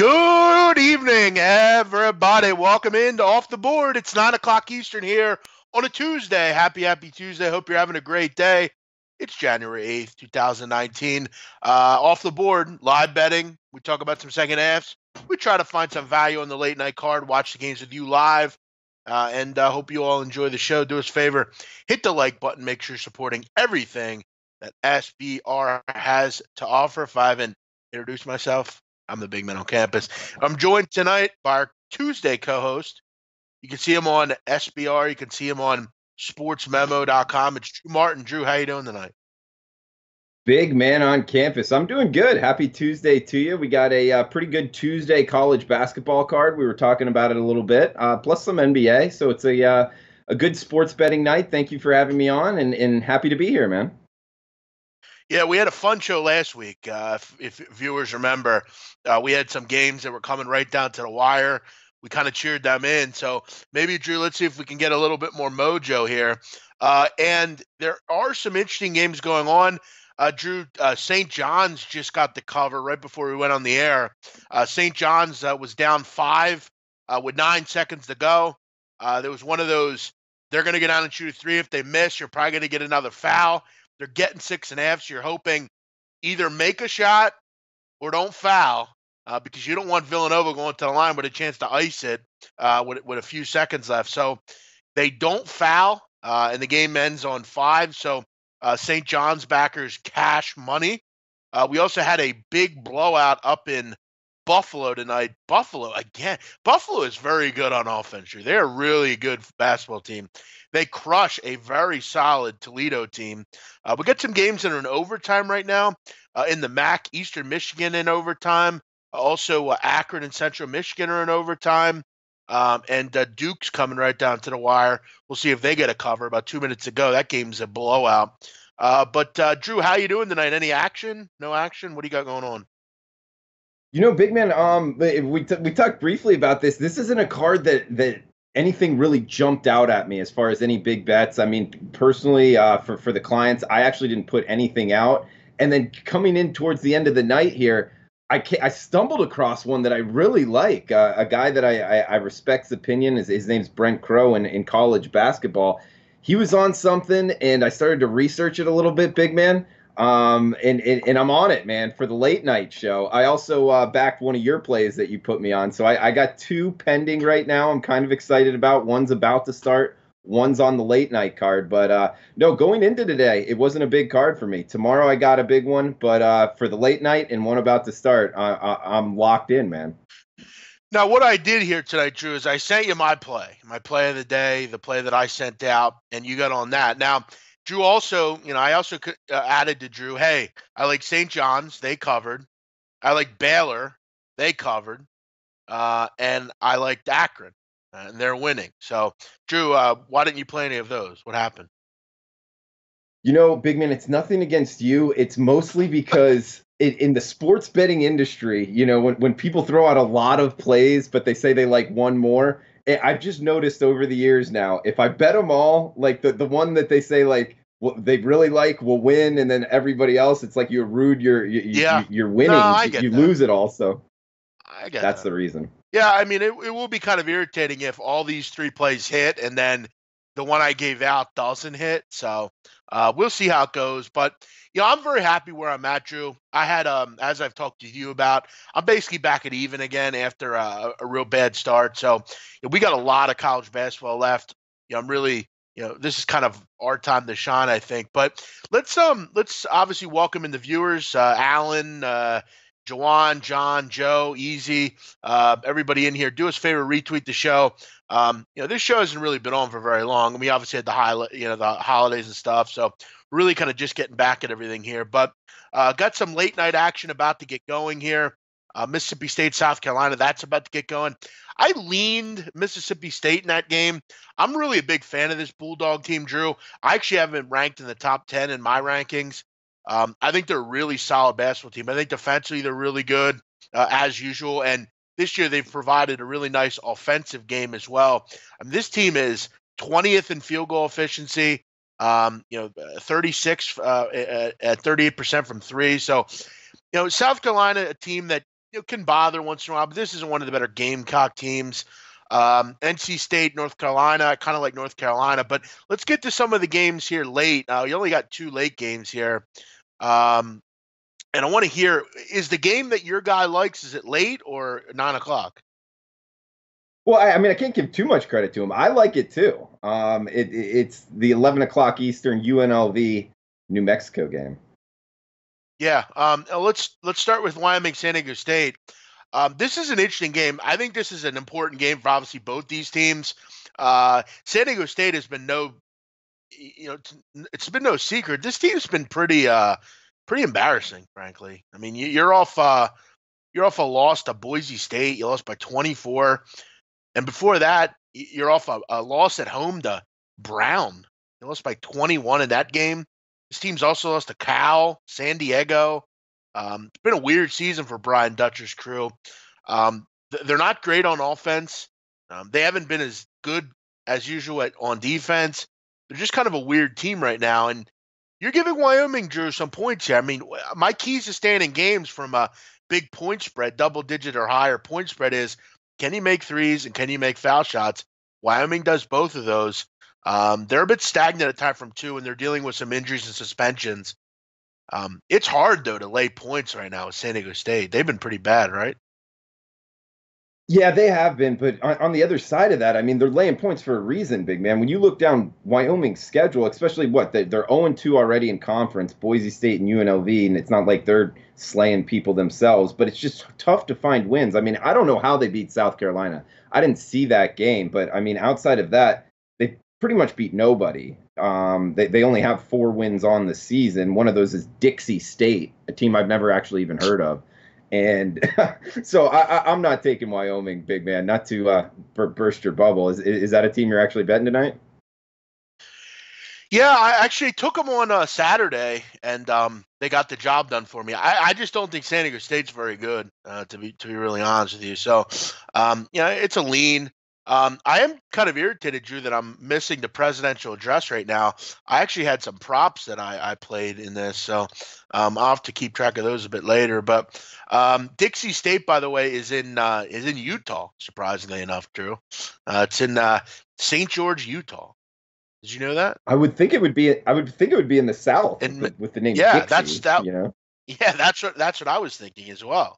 Good evening, everybody. Welcome into Off the Board. It's 9 o'clock Eastern here on a Tuesday. Happy Tuesday. Hope you're having a great day. It's January 8th, 2019. Off the Board, live betting. We talk about some second halves. We try to find some value on the late night card, watch the games with you live, and hope you all enjoy the show. Do us a favor, hit the like button. Make sure you're supporting everything that SBR has to offer. If I haven't introduced myself, I'm the big man on campus. I'm joined tonight by our Tuesday co-host. You can see him on SBR. You can see him on sportsmemo.com. It's Drew Martin. Drew, how you doing tonight? Big man on campus. I'm doing good. Happy Tuesday to you. We got a pretty good Tuesday college basketball card. We were talking about it a little bit, plus some NBA. So it's a good sports betting night. Thank you for having me on, and happy to be here, man. Yeah, we had a fun show last week. If viewers remember, we had some games that were coming right down to the wire. We kind of cheered them in. So maybe, Drew, let's see if we can get a little bit more mojo here. And there are some interesting games going on. Drew, St. John's just got the cover right before we went on the air. St. John's was down 5 with 9 seconds to go. There was one of those, they're going to get down and shoot a 3. If they miss, you're probably going to get another foul. They're getting 6.5, so you're hoping either make a shot or don't foul because you don't want Villanova going to the line with a chance to ice it with a few seconds left. So they don't foul, and the game ends on 5. So St. John's backers cash money. We also had a big blowout up in Buffalo tonight. Buffalo, again, Buffalo is very good on offense. They're a really good basketball team. They crush a very solid Toledo team. We got some games that are in overtime right now. In the MAC, Eastern Michigan in overtime. Also, Akron and Central Michigan are in overtime. And Duke's coming right down to the wire. We'll see if they get a cover. About 2 minutes ago, that game's a blowout. But Drew, how you doing tonight? Any action? No action? What do you got going on? You know, big man, we talked briefly about this. This isn't a card that anything really jumped out at me as far as any big bets. I mean, personally, for the clients, I actually didn't put anything out. And then coming in towards the end of the night here, I stumbled across one that I really like. A guy that I respect's opinion. His name's Brent Crow in college basketball. He was on something, and I started to research it a little bit, big man. And I'm on it, man, for the late night show. I also backed one of your plays that you put me on. So I got 2 pending right now. I'm kind of excited about. One's about to start. One's on the late night card. But no, going into today, it wasn't a big card for me. Tomorrow I got a big one. But for the late night and one about to start, I'm locked in, man. Now, what I did here tonight, Drew, is I sent you my play of the day, the play that I sent out, and you got on that. Now, Drew also, I also added to Drew, hey, I like St. John's, they covered. I like Baylor, they covered. And I liked Akron, and they're winning. So, Drew, why didn't you play any of those? What happened? You know, big man, it's nothing against you. It's mostly because in the sports betting industry, when people throw out a lot of plays, but they say they like one more, I've just noticed over the years now, if I bet them all, like the one that they say like they really like will win, and then everybody else, it's like you're rude, you're winning, no, you lose it all. So I get that's that. the reason. Yeah, I mean, it will be kind of irritating if all these 3 plays hit and then the one I gave out doesn't hit. So we'll see how it goes. But, I'm very happy where I'm at, Drew. I had, as I've talked to you about, I'm basically back at even again after a real bad start. So we got a lot of college basketball left. I'm really, this is kind of our time to shine, I think. But let's obviously welcome in the viewers, Alan, Jawan, John, Joe, Easy, everybody in here. Do us a favor, retweet the show. This show hasn't really been on for very long. We obviously had the holidays and stuff. So really kind of just getting back at everything here. But got some late night action about to get going here. Mississippi State, South Carolina, that's about to get going. I leaned Mississippi State in that game. I'm really a big fan of this Bulldog team, Drew. I actually have been ranked in the top 10 in my rankings. I think they're a really solid basketball team. I think defensively they're really good as usual. And this year they've provided a really nice offensive game as well. This team is 20th in field goal efficiency, 36 at 38% from 3. So, South Carolina, a team that can bother once in a while, but this isn't one of the better Gamecock teams. NC State, North Carolina, I kind of like North Carolina, but let's get to some of the games here late. You only got 2 late games here. And I want to hear, is the game that your guy likes, is it late or 9 o'clock? Well, I mean, I can't give too much credit to him. I like it too. It's the 11 o'clock Eastern UNLV New Mexico game. Yeah. Let's start with Wyoming San Diego State. This is an interesting game. I think this is an important game for obviously both these teams. San Diego State has been it's been no secret. This team's been pretty embarrassing, frankly. I mean, you're off a loss to Boise State. You lost by 24. And before that, you're off a loss at home to Brown. They lost by 21 in that game. This team's also lost to Cal, San Diego. It's been a weird season for Brian Dutcher's crew. They're not great on offense. They haven't been as good as usual on defense. They're just kind of a weird team right now. And you're giving Wyoming, Drew, some points here. I mean, my keys to staying in games from a big point spread, double-digit or higher point spread is, can you make threes and can you make foul shots? Wyoming does both of those. They're a bit stagnant at time from 2, and they're dealing with some injuries and suspensions. It's hard, though, to lay points right now with San Diego State. They've been pretty bad, right? Yeah, they have been, but on the other side of that, I mean, they're laying points for a reason, big man. When you look down Wyoming's schedule, especially they're 0-2 already in conference, Boise State and UNLV, and it's not like they're slaying people themselves, but it's just tough to find wins. I mean, I don't know how they beat South Carolina. I didn't see that game, but I mean, outside of that, they pretty much beat nobody. They only have 4 wins on the season. One of those is Dixie State, a team I've never actually even heard of. And so I'm not taking Wyoming, big man, not to burst your bubble. Is that a team you're actually betting tonight? Yeah, I actually took them on Saturday, and they got the job done for me. I just don't think San Diego State's very good, to be really honest with you. So, it's a lean. I am kind of irritated, Drew, that I'm missing the presidential address right now. I actually had some props that I played in this, so I'll have to keep track of those a bit later. But Dixie State, by the way, is in Utah. Surprisingly enough, Drew, it's in St. George, Utah. Did you know that? I would think it would be in the South with the name. Yeah, Dixie, you know. Yeah, that's what I was thinking as well.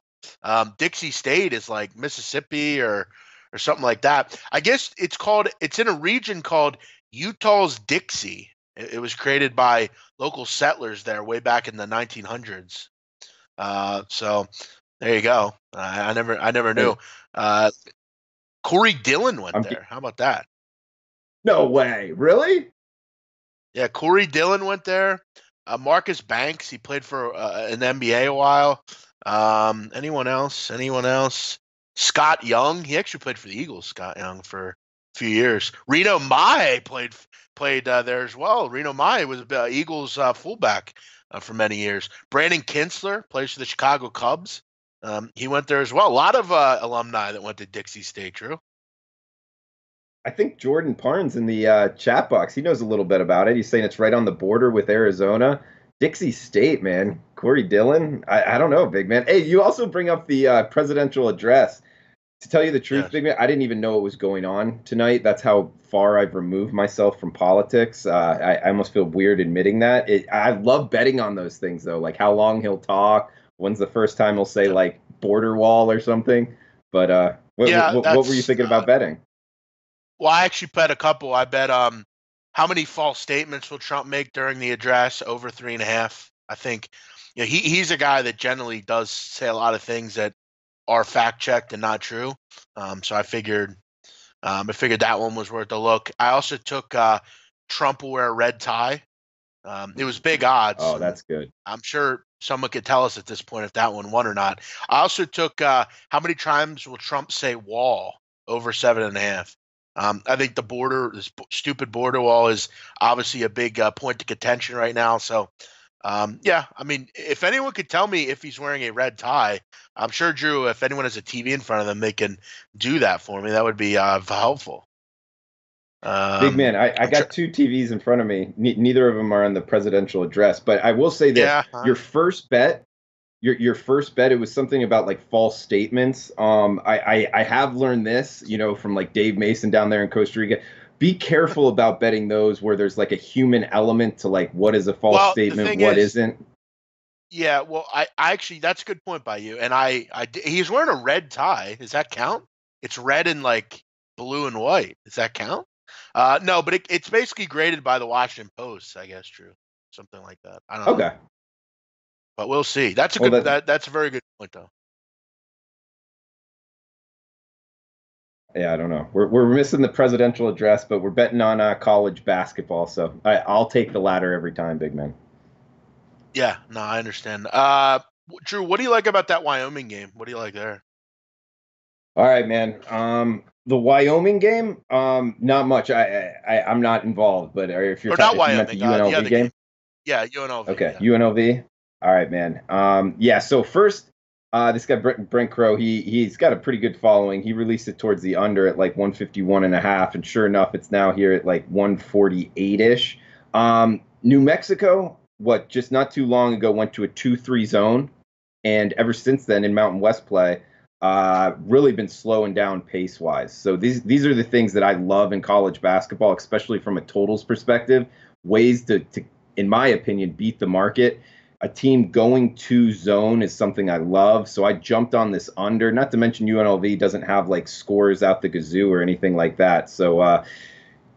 Dixie State is like Mississippi or something like that. I guess it's in a region called Utah's Dixie. It was created by local settlers there way back in the 1900s. So there you go. I never knew. Corey Dillon went there. How about that? No way. Really? Yeah, Corey Dillon went there. Marcus Banks, he played for an NBA a while. Anyone else? Scott Young, he actually played for the Eagles, Scott Young, for a few years. Reno Mae played there as well. Reno Mae was Eagles fullback for many years. Brandon Kinsler plays for the Chicago Cubs. He went there as well. A lot of alumni that went to Dixie State, Drew. I think Jordan Parnes in the chat box, he knows a little bit about it. He's saying it's right on the border with Arizona. Dixie State, man. Corey Dillon. I don't know, big man. Hey, you also bring up the presidential address. To tell you the truth, big man, I didn't even know what was going on tonight. That's how far I've removed myself from politics. I almost feel weird admitting that. I love betting on those things, though, like how long he'll talk. When's the first time he'll say, like, border wall or something? But what were you thinking about betting? Well, I actually bet a couple. I bet how many false statements will Trump make during the address? Over 3.5. I think he's a guy that generally does say a lot of things that are fact checked and not true. So I figured that one was worth a look. I also took Trump will wear a red tie. It was big odds. Oh, that's good. I'm sure someone could tell us at this point if that one won or not. I also took how many times will Trump say wall? Over 7.5. I think this stupid border wall is obviously a big point of contention right now. So, I mean, if anyone could tell me if he's wearing a red tie, I'm sure, Drew, if anyone has a TV in front of them, they can do that for me. That would be helpful. Big man, I got 2 TVs in front of me. Neither of them are on the presidential address. But I will say that your first bet your first bet, it was something about like false statements. I have learned this, from like Dave Mason down there in Costa Rica. Be careful about betting those where there's like a human element to like what is a false Well, the statement, thing what is, isn't. yeah, well, I actually, that's a good point by you. And he's wearing a red tie. Does that count? It's red and like blue and white. Does that count? No, but it's basically graded by the Washington Post, I guess, Drew. Something like that. I don't know, Okay. but we'll see. That's a Well, good, that's a very good point, though. yeah, I don't know. We're missing the presidential address, but we're betting on college basketball, so I'll take the latter every time, big man. Yeah, no, I understand. Drew, what do you like about that Wyoming game? What do you like there? All right, man. The Wyoming game, not much. I'm not involved, but if Or not if you meant the Wyoming, the UNLV other game. game, Yeah, UNLV. okay, Yeah. UNLV. All right, man. Yeah. So first, this guy Brent Crow, he's got a pretty good following. He released it towards the under at like 151.5, and sure enough, it's now here at like 148 ish. New Mexico, just not too long ago, went to a 2-3 zone, and ever since then in Mountain West play, really been slowing down pace wise. So these are the things that I love in college basketball, especially from a totals perspective. Ways to in my opinion, beat the market. A team going to zone is something I love. So I jumped on this under, not to mention UNLV doesn't have like scores out the gazoo or anything like that. So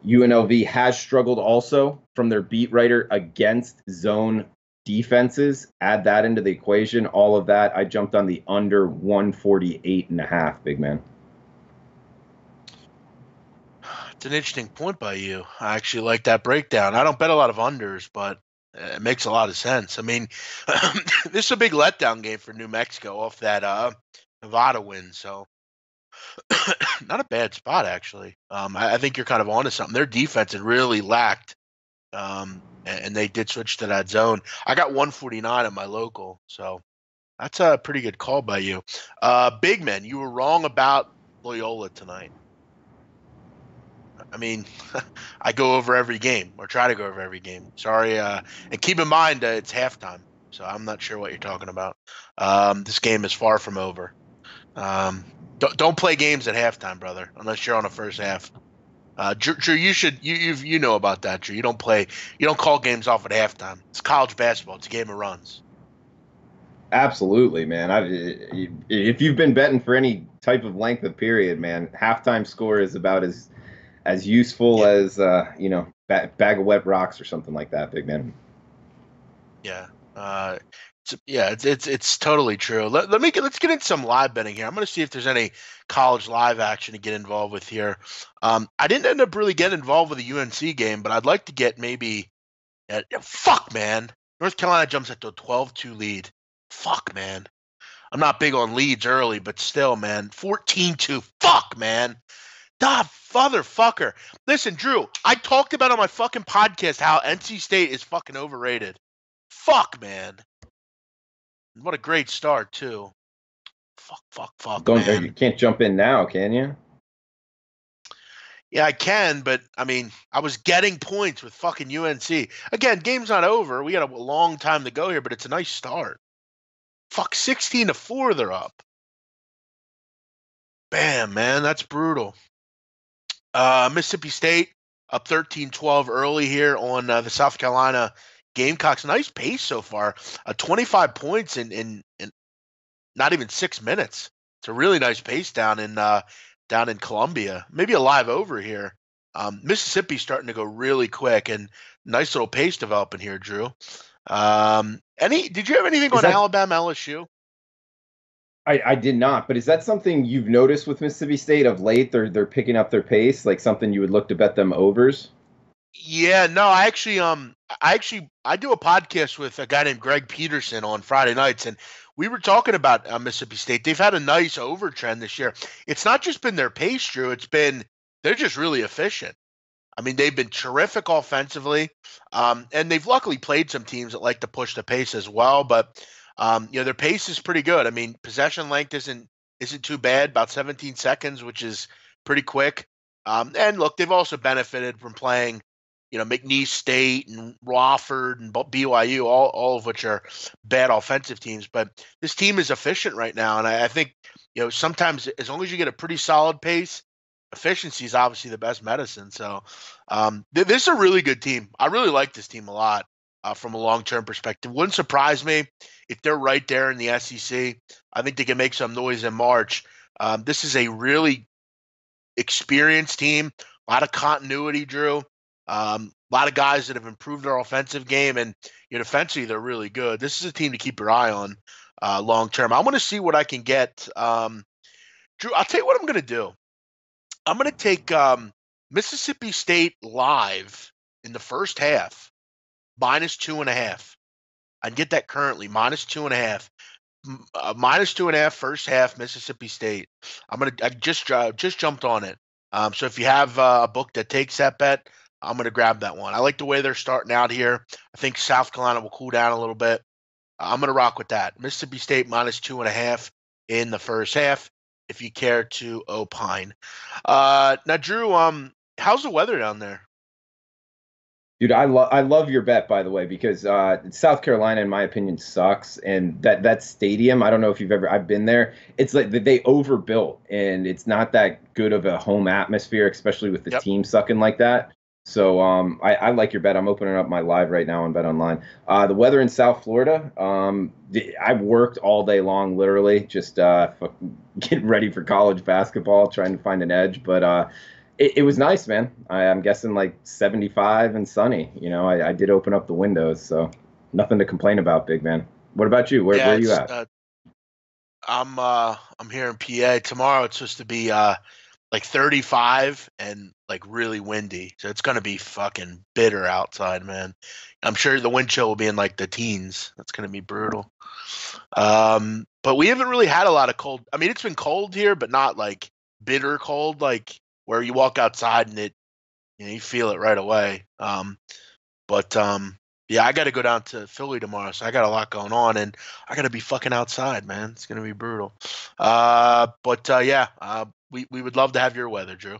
UNLV has struggled also from their beat writer against zone defenses. Add that into the equation. All of that, I jumped on the under 148.5, big man. It's an interesting point by you. I actually like that breakdown. I don't bet a lot of unders, but it makes a lot of sense. I mean, this is a big letdown game for New Mexico off that Nevada win. So not a bad spot, actually. I think you're kind of onto something. Their defense had really lacked, and they did switch to that zone. I got 149 at my local, so that's a pretty good call by you. Big man, you were wrong about Loyola tonight. I mean, I go over every game or try to go over every game. Sorry. And keep in mind it's halftime, so I'm not sure what you're talking about. This game is far from over. Don't play games at halftime, brother, unless you're on a first half. Drew, you know about that, Drew. You don't call games off at halftime. It's college basketball. It's a game of runs. Absolutely, man. If you've been betting for any type of length of period, man, halftime score is about as useful as bag of wet rocks or something like that, big man. Yeah. It's totally true. Let's get into some live betting here. I'm going to see if there's any college live action to get involved with here. I didn't end up really getting involved with the UNC game, but I'd like to get maybe fuck, man. North Carolina jumps at the 12-2 lead. Fuck, man. I'm not big on leads early, but still, man. 14-2. Fuck, man. Motherfucker. Listen, Drew, I talked about on my fucking podcast how NC State is fucking overrated. Fuck, man. What a great start, too. Fuck, man. You can't jump in now, can you? Yeah, I can, but, I mean, I was getting points with fucking UNC. Again, game's not over. We got a long time to go here, but it's a nice start. Fuck, 16-4 they're up. Bam, man, that's brutal. Mississippi State up 13-12 early here on the South Carolina Gamecocks. Nice pace so far. 25 points in not even 6 minutes. It's a really nice pace down in Columbia. Maybe a live over here. Mississippi's starting to go really quick and nice little pace developing here, Drew. Did you have anything on Alabama LSU? I did not, but is that something you've noticed with Mississippi State of late? They're picking up their pace, like something you would look to bet them overs? Yeah, no, I do a podcast with a guy named Greg Peterson on Friday nights, and we were talking about Mississippi State. They've had a nice over trend this year. It's not just been their pace, Drew. They're just really efficient. I mean, they've been terrific offensively, and they've luckily played some teams that like to push the pace as well. But their pace is pretty good. I mean, possession length isn't too bad, about 17 seconds, which is pretty quick. And look, they've also benefited from playing McNeese State and Wofford and BYU, all of which are bad offensive teams. But this team is efficient right now, and I think sometimes as long as you get a pretty solid pace, efficiency is obviously the best medicine. So this is a really good team. I really like this team a lot from a long-term perspective. Wouldn't surprise me if they're right there in the SEC. I think they can make some noise in March. This is a really experienced team, a lot of continuity, Drew. A lot of guys that have improved their offensive game, and defensively they're really good. This is a team to keep your eye on long term. I want to see what I can get. Drew, I'll tell you what I'm going to do. I'm going to take Mississippi State live in the first half, -2.5. I'd get that currently, -2.5. -2.5 first half, Mississippi State. I just jumped on it. So if you have a book that takes that bet, I'm going to grab that one. I like the way they're starting out here. I think South Carolina will cool down a little bit. I'm going to rock with that. Mississippi State -2.5 in the first half, if you care to opine. Now, Drew, how's the weather down there? Dude, I love your bet, by the way, because South Carolina, in my opinion, sucks. And that stadium, I don't know if I've been there. It's like they overbuilt, and it's not that good of a home atmosphere, especially with the team sucking like that. So I like your bet. I'm opening up my live right now on Bet Online. The weather in South Florida, I've worked all day long, literally, just getting ready for college basketball, trying to find an edge. But it was nice, man. I'm guessing like 75 and sunny. I did open up the windows, so nothing to complain about, big man. What about you? Where are you at? I'm here in PA. Tomorrow it's supposed to be like 35 and like really windy. So it's going to be fucking bitter outside, man. I'm sure the wind chill will be in like the teens. That's going to be brutal. But we haven't really had a lot of cold. I mean, it's been cold here, but not like bitter cold, like where you walk outside and you feel it right away. Yeah, I got to go down to Philly tomorrow, so I got a lot going on, and I got to be fucking outside, man. It's going to be brutal. We would love to have your weather, Drew.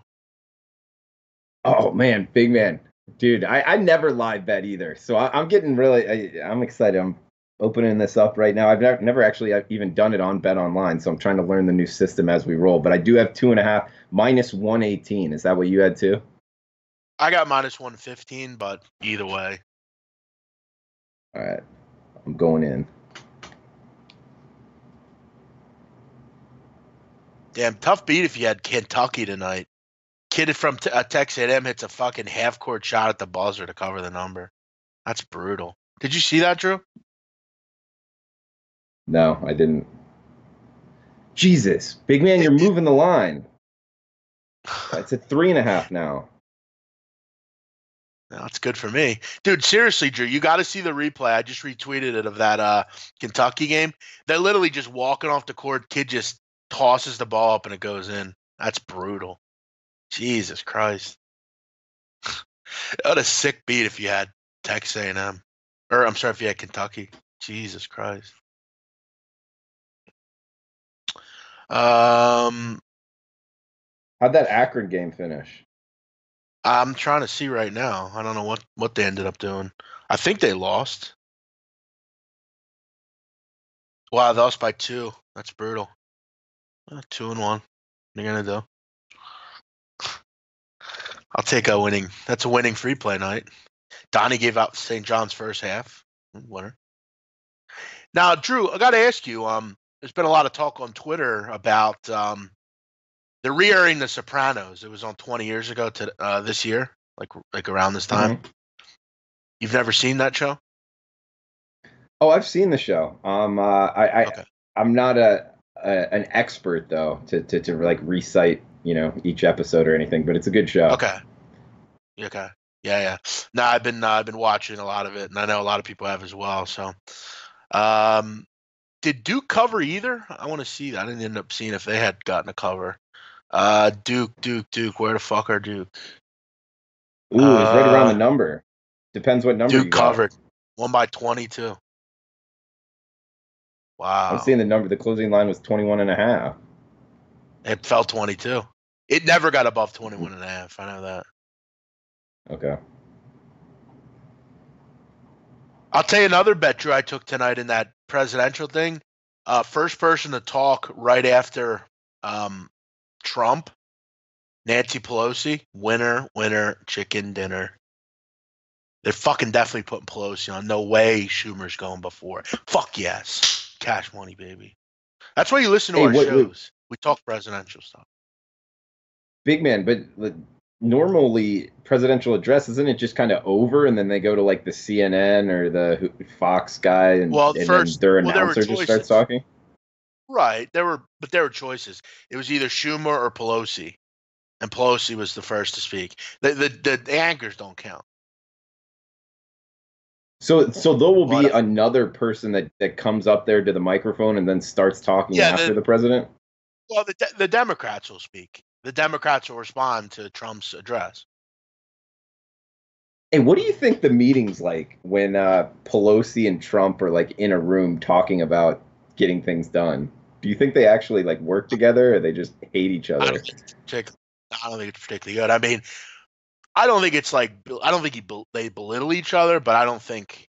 Oh, man, big man. Dude, I never live bet either, so I'm getting really I'm excited. I'm opening this up right now. I've never actually even done it on Bet Online, so I'm trying to learn the new system as we roll. But I do have 2.5, -118. Is that what you had too? I got -115, but either way. All right, I'm going in. Damn, tough beat if you had Kentucky tonight. Kid from Texas A&M hits a fucking half-court shot at the buzzer to cover the number. That's brutal. Did you see that, Drew? No, I didn't. Jesus, big man, you're moving the line. It's at 3.5 now. That's good for me. Dude, seriously, Drew, you got to see the replay. I just retweeted it of that Kentucky game. They're literally just walking off the court. Kid just tosses the ball up and it goes in. That's brutal. Jesus Christ. What a sick beat if you had Texas A&M. Or, I'm sorry, if you had Kentucky. Jesus Christ. How'd that Akron game finish? I'm trying to see right now. I don't know what they ended up doing. I think they lost. Wow, they lost by 2. That's brutal. 2-1. What are you gonna do? I'll take a winning. That's a winning free play night. Donnie gave out St. John's first half. Winner. Now, Drew, I got to ask you. There's been a lot of talk on Twitter about they're re-airing The Sopranos. It was on 20 years ago to this year, like around this time. Mm-hmm. You've never seen that show? Oh, I've seen the show. Okay. I'm not an expert though to like recite each episode or anything, but it's a good show. Okay. Yeah. No, I've been watching a lot of it, and I know a lot of people have as well. So, did Duke cover either? I want to see that. I didn't end up seeing if they had gotten a cover. Duke. Where the fuck are Duke? Ooh, it's right around the number. Depends what number Duke you got. covered. 1 by 22. Wow. I'm seeing the number. The closing line was 21.5. It fell 22. It never got above 21.5. I know that. Okay. I'll tell you another bet, Drew, I took tonight in that presidential thing. First person to talk right after Trump, Nancy Pelosi, winner, chicken dinner. They're fucking definitely putting Pelosi on. No way Schumer's going before. Fuck yes. Cash money, baby. That's why you listen to our shows. We talk presidential stuff. Big man, but normally presidential address, isn't it just kind of over and then they go to like the CNN or the Fox guy and then their announcer just starts talking? Right. There were choices. It was either Schumer or Pelosi. And Pelosi was the first to speak. The anchors don't count. So there will be another person that comes up there to the microphone and then starts talking after the president? Well, the Democrats will speak. The Democrats will respond to Trump's address. Hey, what do you think the meeting's like when Pelosi and Trump are like in a room talking about getting things done? Do you think they actually like work together, or they just hate each other? I don't think it's particularly good. I mean, I don't think it's like they belittle each other, but I don't think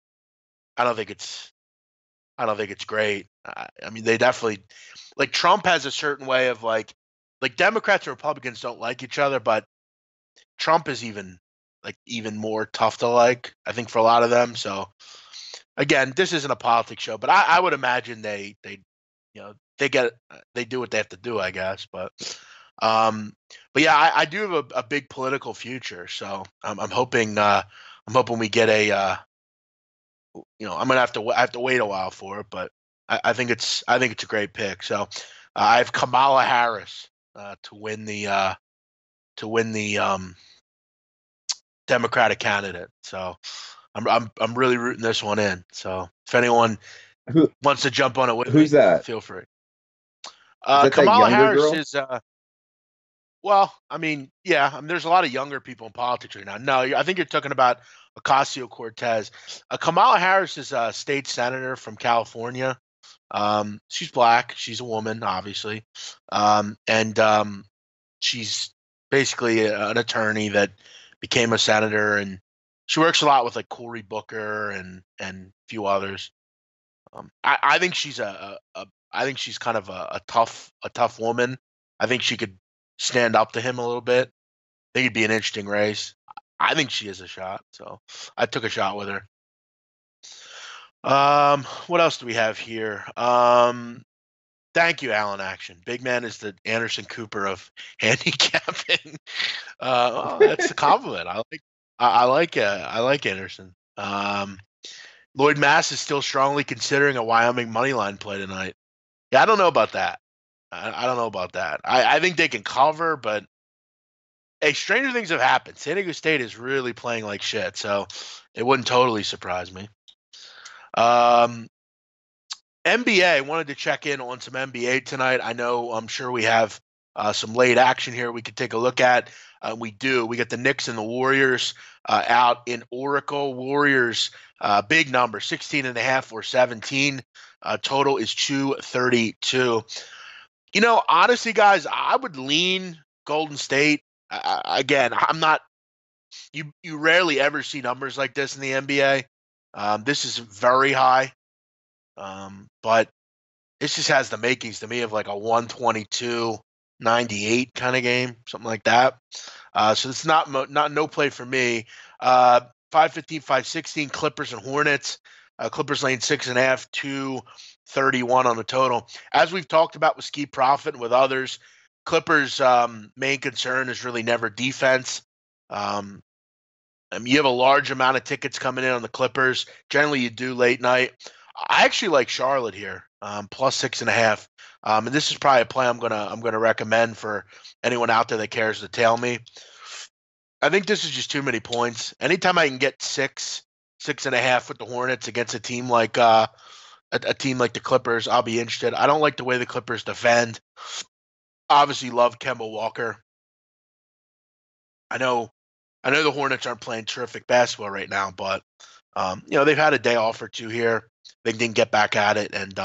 it's great. I mean, they definitely like Trump has a certain way of like Democrats and Republicans don't like each other, but Trump is even more tough to like, I think, for a lot of them. So again, this isn't a politics show, but I would imagine they do what they have to do, I guess. But yeah, I do have a big political future, so I'm hoping we get a I'm gonna have to wait a while for it, but I think it's a great pick. So I have Kamala Harris to win the Democratic candidate. So I'm really rooting this one in. So if anyone wants to jump on it with who's me, that? Feel free. Kamala Harris is well, I mean, yeah, I mean, there's a lot of younger people in politics right now. No, I think you're talking about Ocasio-Cortez. Kamala Harris is a state senator from California. She's black. She's a woman, obviously. And she's basically an attorney that became a senator, and she works a lot with like Cory Booker and a few others. I think she's I think she's kind of a tough woman. I think she could stand up to him a little bit. I think it'd be an interesting race. I think she has a shot, so I took a shot with her. What else do we have here? Thank you, Alan Action. Big man is the Anderson Cooper of handicapping. That's a compliment. I like Anderson. Lloyd Mass is still strongly considering a Wyoming moneyline play tonight. Yeah, I don't know about that. I don't know about that. I think they can cover, but hey, stranger things have happened. San Diego State is really playing like shit, so it wouldn't totally surprise me. NBA, wanted to check in on some NBA tonight. I'm sure we have some late action here we could take a look at. We do. We got the Knicks and the Warriors out in Oracle. Warriors, big number, 16.5 or 17. Total is 232. Honestly, guys, I would lean Golden State. Again, I'm not. You rarely ever see numbers like this in the NBA. This is very high, but this just has the makings to me of like a 122-98 kind of game, something like that. So it's not no play for me. 515, 516, Clippers and Hornets. Clippers laying 6.5, 231 on the total. As we've talked about with Ski Profit and with others, Clippers' main concern is really never defense. You have a large amount of tickets coming in on the Clippers. Generally, you do late night. I actually like Charlotte here, plus 6.5. And this is probably a play I'm gonna recommend for anyone out there that cares to tail me. I think this is just too many points. Anytime I can get 6.5 with the Hornets against a team like the Clippers, I'll be interested. I don't like the way the Clippers defend. Obviously, love Kemba Walker. I know the Hornets aren't playing terrific basketball right now, but they've had a day off or two here. They didn't get back at it and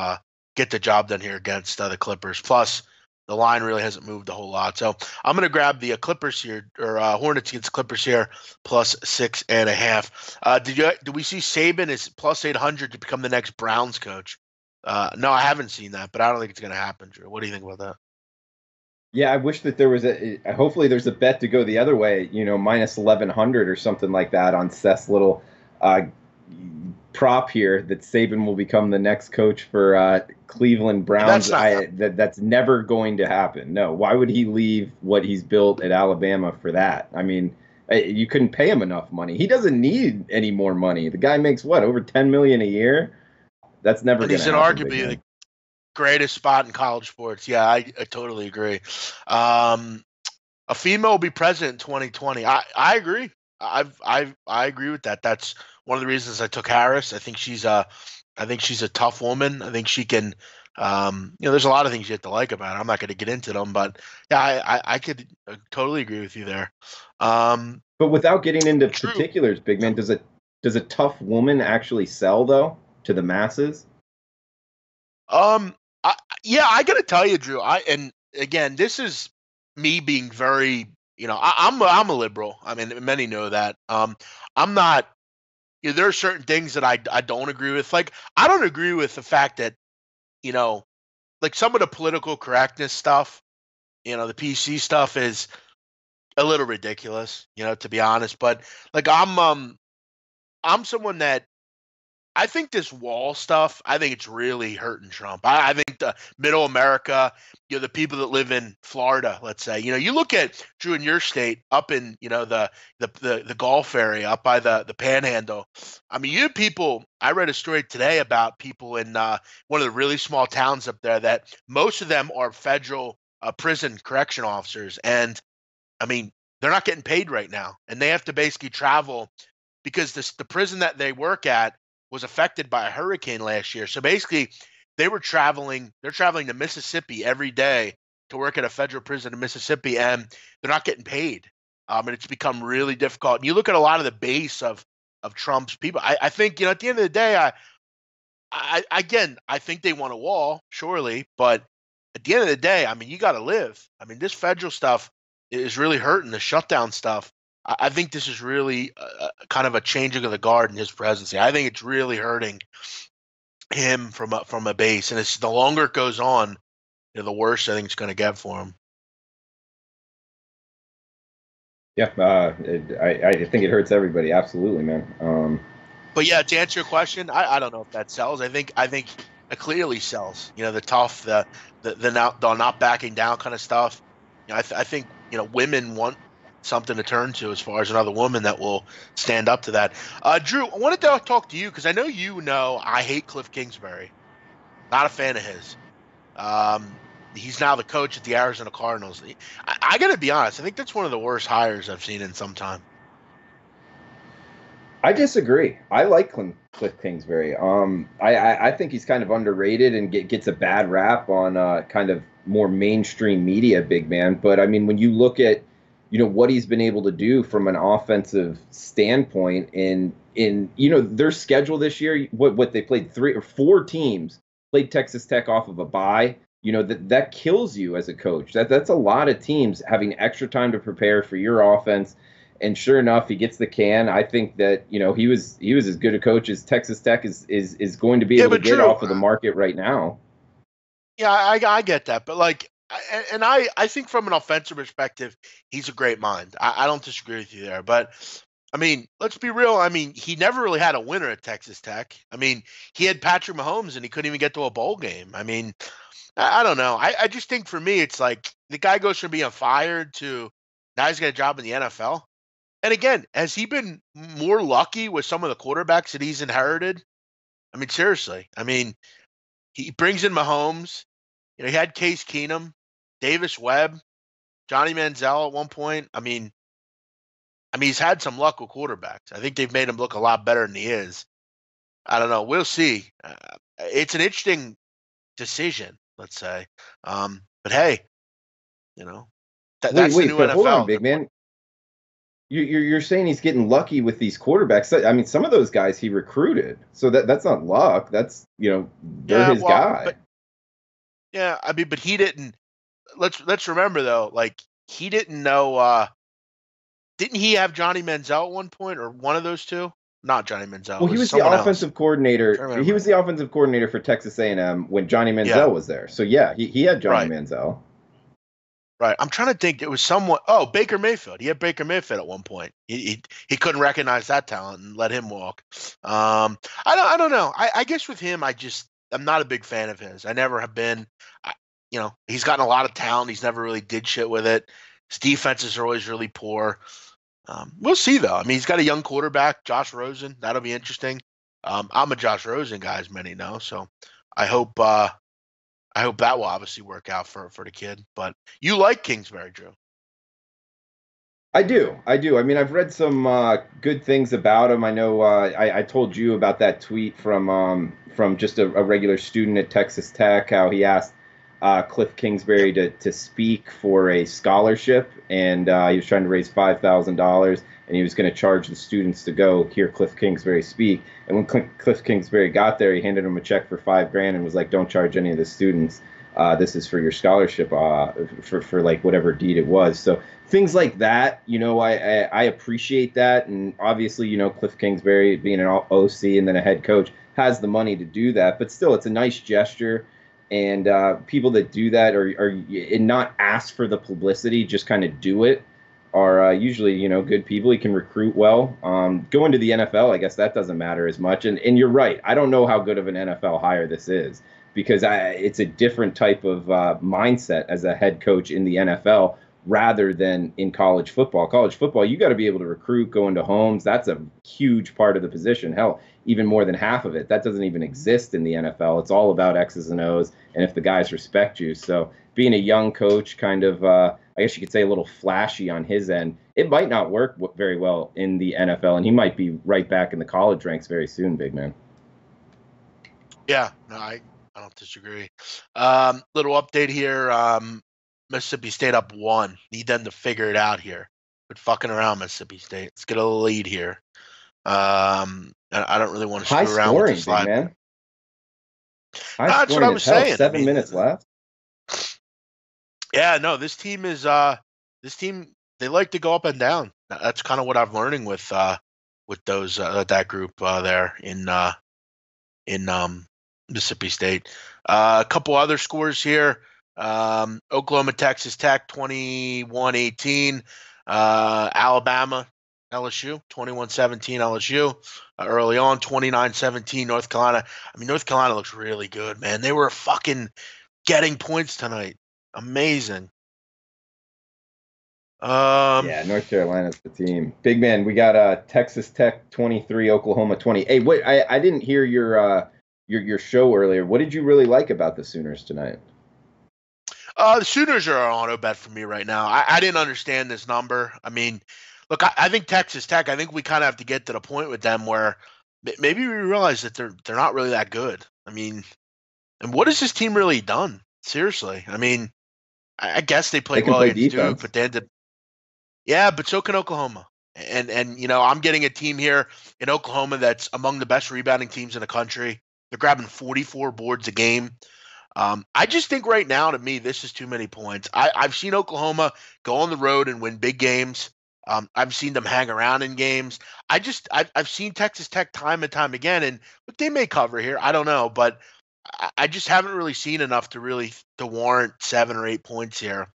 get the job done here against the Clippers. Plus, the line really hasn't moved a whole lot. So I'm going to grab the Clippers here, or Hornets against Clippers here, plus 6.5. Did we see Saban is plus 800 to become the next Browns coach? No, I haven't seen that, but I don't think it's going to happen, Drew. What do you think about that? Yeah, I wish that there was hopefully there's a bet to go the other way, minus 1100 or something like that on Seth's little uh, prop here that Saban will become the next coach for Cleveland Browns. That's never going to happen. No, why would he leave what he's built at Alabama for that? I mean, you couldn't pay him enough money. He doesn't need any more money. The guy makes what, over $10 million a year? That's never going to happen. He's arguably the greatest spot in college sports. Yeah, I totally agree. A female will be president in 2020. I agree. I agree with that. That's one of the reasons I took Harris. I think she's a tough woman. I think she can. There's a lot of things you have to like about her. I'm not going to get into them, but yeah, I could totally agree with you there. But without getting into particulars, big man, does a tough woman actually sell though to the masses? I got to tell you, Drew. And again, this is me being very, I'm a liberal. I mean, many know that. I'm not. There are certain things that I don't agree with. Like, I don't agree with the fact that, like some of the political correctness stuff, the PC stuff is a little ridiculous, to be honest. But like, I'm someone that I think this wall stuff, I think it's really hurting Trump. I think the middle America, the people that live in Florida, let's say, you look at, Drew, in your state, up in, the Gulf area, up by the Panhandle. I mean, you have people, I read a story today about people in one of the really small towns up there that most of them are federal prison correction officers. And I mean, they're not getting paid right now. And they have to basically travel because the prison that they work at was affected by a hurricane last year. So basically, they're traveling to Mississippi every day to work at a federal prison in Mississippi, and they're not getting paid. And it's become really difficult. And you look at a lot of the base of Trump's people. I think, at the end of the day, I think they want a wall, surely, but at the end of the day, I mean, you got to live. I mean, this federal stuff is really hurting. The shutdown stuff. I think this is really kind of a changing of the guard in his presidency. I think it's really hurting him from a base, and the longer it goes on, the worse I think it's going to get for him. Yeah, I think it hurts everybody. Absolutely, man. But yeah, to answer your question, I don't know if that sells. I think it clearly sells. The tough, the not backing down kind of stuff. I think women want something to turn to as far as another woman that will stand up to that. Drew, I wanted to talk to you because I know I hate Cliff Kingsbury. Not a fan of his. He's now the coach at the Arizona Cardinals. I got to be honest. I think that's one of the worst hires I've seen in some time. I disagree. I like Cliff Kingsbury. I think he's kind of underrated and gets a bad rap on kind of more mainstream media, big man. But I mean, when you look at what he's been able to do from an offensive standpoint in their schedule this year, what they played 3 or 4 teams played Texas Tech off of a bye. That kills you as a coach. That's a lot of teams having extra time to prepare for your offense. And sure enough, he gets the can. I think that he was as good a coach as Texas Tech is going to be able to get off of the market right now. Yeah, I get that, but like, and I think from an offensive perspective, he's a great mind. I don't disagree with you there, but I mean, let's be real. I mean, he never really had a winner at Texas Tech. I mean, he had Patrick Mahomes and he couldn't even get to a bowl game. I mean, I don't know. I just think for me, it's like the guy goes from being fired to now he's got a job in the NFL. And again, has he been more lucky with some of the quarterbacks that he's inherited? I mean, seriously. I mean, he brings in Mahomes. He had Case Keenum, Davis Webb, Johnny Manziel at one point. I mean, he's had some luck with quarterbacks. I think they've made him look a lot better than he is. I don't know. We'll see. It's an interesting decision, let's say. But hey, that's the new NFL. Hold on, big man. You're saying he's getting lucky with these quarterbacks. I mean, some of those guys he recruited, so that's not luck. That's they're his guy. But, yeah, I mean, but he didn't. let's remember though, like he didn't know. Didn't he have Johnny Manziel at one point, or one of those two? Not Johnny Manziel. It Well, he was was the someone else. offensive coordinator. I He remember. was the offensive coordinator for Texas A&M when Johnny Yeah, Manziel was there. So yeah, he had Johnny right, Manziel. right. I'm trying to think. It was someone. Oh, Baker Mayfield. He had Baker Mayfield at one point. He couldn't recognize that talent and let him walk. I don't know. I guess with him, I'm not a big fan of his. I never have been. He's gotten a lot of talent. He's never really did shit with it. His defenses are always really poor. We'll see though. I mean, he's got a young quarterback, Josh Rosen. That'll be interesting. I'm a Josh Rosen guy, as many know. So I hope that will obviously work out for the kid. But you like Kingsbury, Drew? I do. I do. I mean, I've read some good things about him. I know I told you about that tweet from just a regular student at Texas Tech, how he asked Cliff Yep. Kingsbury to speak for a scholarship, and he was trying to raise $5,000, and he was going to charge the students to go hear Cliff Kingsbury speak. And when Cliff Kingsbury got there, he handed him a check for $5,000 and was like, "Don't charge any of the students. This is for your scholarship, for like whatever deed it was." So things like that, I appreciate that, and obviously, Cliff Kingsbury being an OC and then a head coach has the money to do that, but still, it's a nice gesture. And people that do that are and not ask for the publicity, just kind of do it, are usually good people. He can recruit well. Going to the NFL, I guess that doesn't matter as much. And you're right. I don't know how good of an NFL hire this is because it's a different type of mindset as a head coach in the NFL rather than in college football. College football, you got to be able to recruit, go into homes. That's a huge part of the position. Hell, even more than half of it. That doesn't even exist in the NFL. It's all about X's and O's and if the guys respect you. So being a young coach, kind of, I guess you could say a little flashy on his end, it might not work very well in the NFL, and he might be right back in the college ranks very soon, big man. Yeah. No, I don't disagree. Little update here. Mississippi State up 1. Need them to figure it out here. Quit fucking around, Mississippi State. Let's get a lead here. I don't really want to High screw around with scoring, this big line. man. High That's what I scoring was as hell. saying. I 7 minutes mean, left. yeah, no, this team is this team, they like to go up and down. That's kind of what I'm learning with those that group there in Mississippi State. A couple other scores here. Oklahoma, Texas Tech 21-18. Alabama, LSU 21-17 LSU. Early on 29-17 North Carolina. I mean, North Carolina looks really good, man. They were fucking getting points tonight. Amazing. Yeah, North Carolina's the team. Big man, we got Texas Tech 23, Oklahoma 20. Hey, wait, I didn't hear your show earlier. What did you really like about the Sooners tonight? The Sooners are an auto bet for me right now. I didn't understand this number. I mean, look, I think Texas Tech. I think we kind of have to get to the point with them where maybe we realize that they're not really that good. I mean, and what has this team really done? Seriously, I mean, I guess they They played can well play against Duke, defense. but they ended. Yeah, but so can Oklahoma. And I'm getting a team here in Oklahoma that's among the best rebounding teams in the country. They're grabbing 44 boards a game. I just think right now, to me, this is too many points. I've seen Oklahoma go on the road and win big games. I've seen them hang around in games. I've seen Texas Tech time and time again, and look, they may cover here. I don't know, but I just haven't really seen enough to really to warrant 7 or 8 points here.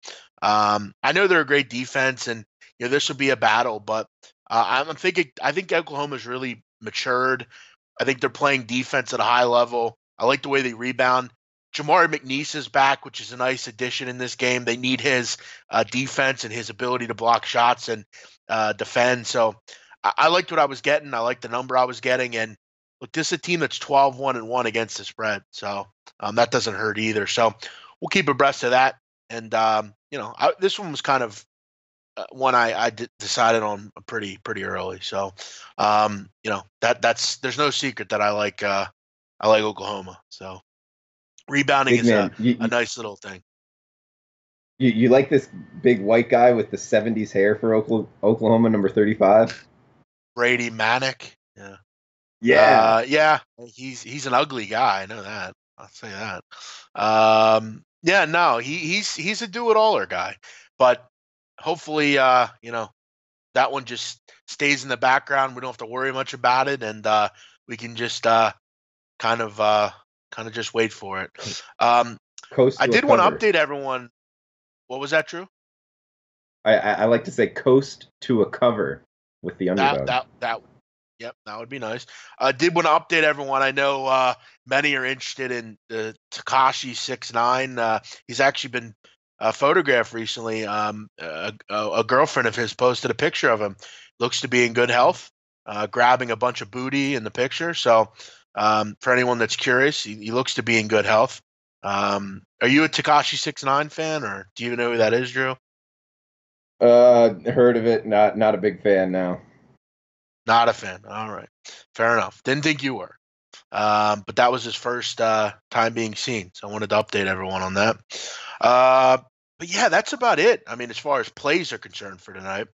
I know they're a great defense, and this will be a battle, but I think Oklahoma's really matured. I think they're playing defense at a high level. I like the way they rebound. Jamari McNeese is back, which is a nice addition in this game. They need his defense and his ability to block shots and defend. So I liked what I was getting. I liked the number I was getting. And look, this is a team that's 12-1-1 against the spread. So that doesn't hurt either. So we'll keep abreast of that. And, this one was kind of one I decided on pretty early. So, that's there's no secret that I like Oklahoma. So rebounding Big is man, a nice little thing. you like this big white guy with the 70s hair for Oklahoma, number 35? Brady Manic. Yeah. Yeah. Yeah, he's an ugly guy. I know that. I'll say that. Yeah, no, he's a do-it-aller guy, but hopefully, that one just stays in the background. We don't have to worry much about it, and we can just kind of kind of just wait for it. Coast I to a did want to cover. update everyone. What was that, Drew? I like to say coast to a cover with the That underdog. that that Yep, that would be nice. Did want to update everyone. I know many are interested in the Takashi 6ix9ine. He's actually been photographed recently. A girlfriend of his posted a picture of him. Looks to be in good health, grabbing a bunch of booty in the picture. So, for anyone that's curious, he looks to be in good health. Are you a Takashi 6ix9ine fan, or do you know who that is, Drew? Heard of it. Not a big fan now. Not a fan. All right, fair enough. Didn't think you were. But that was his first time being seen. So I wanted to update everyone on that. But yeah, that's about it. I mean, as far as plays are concerned for tonight.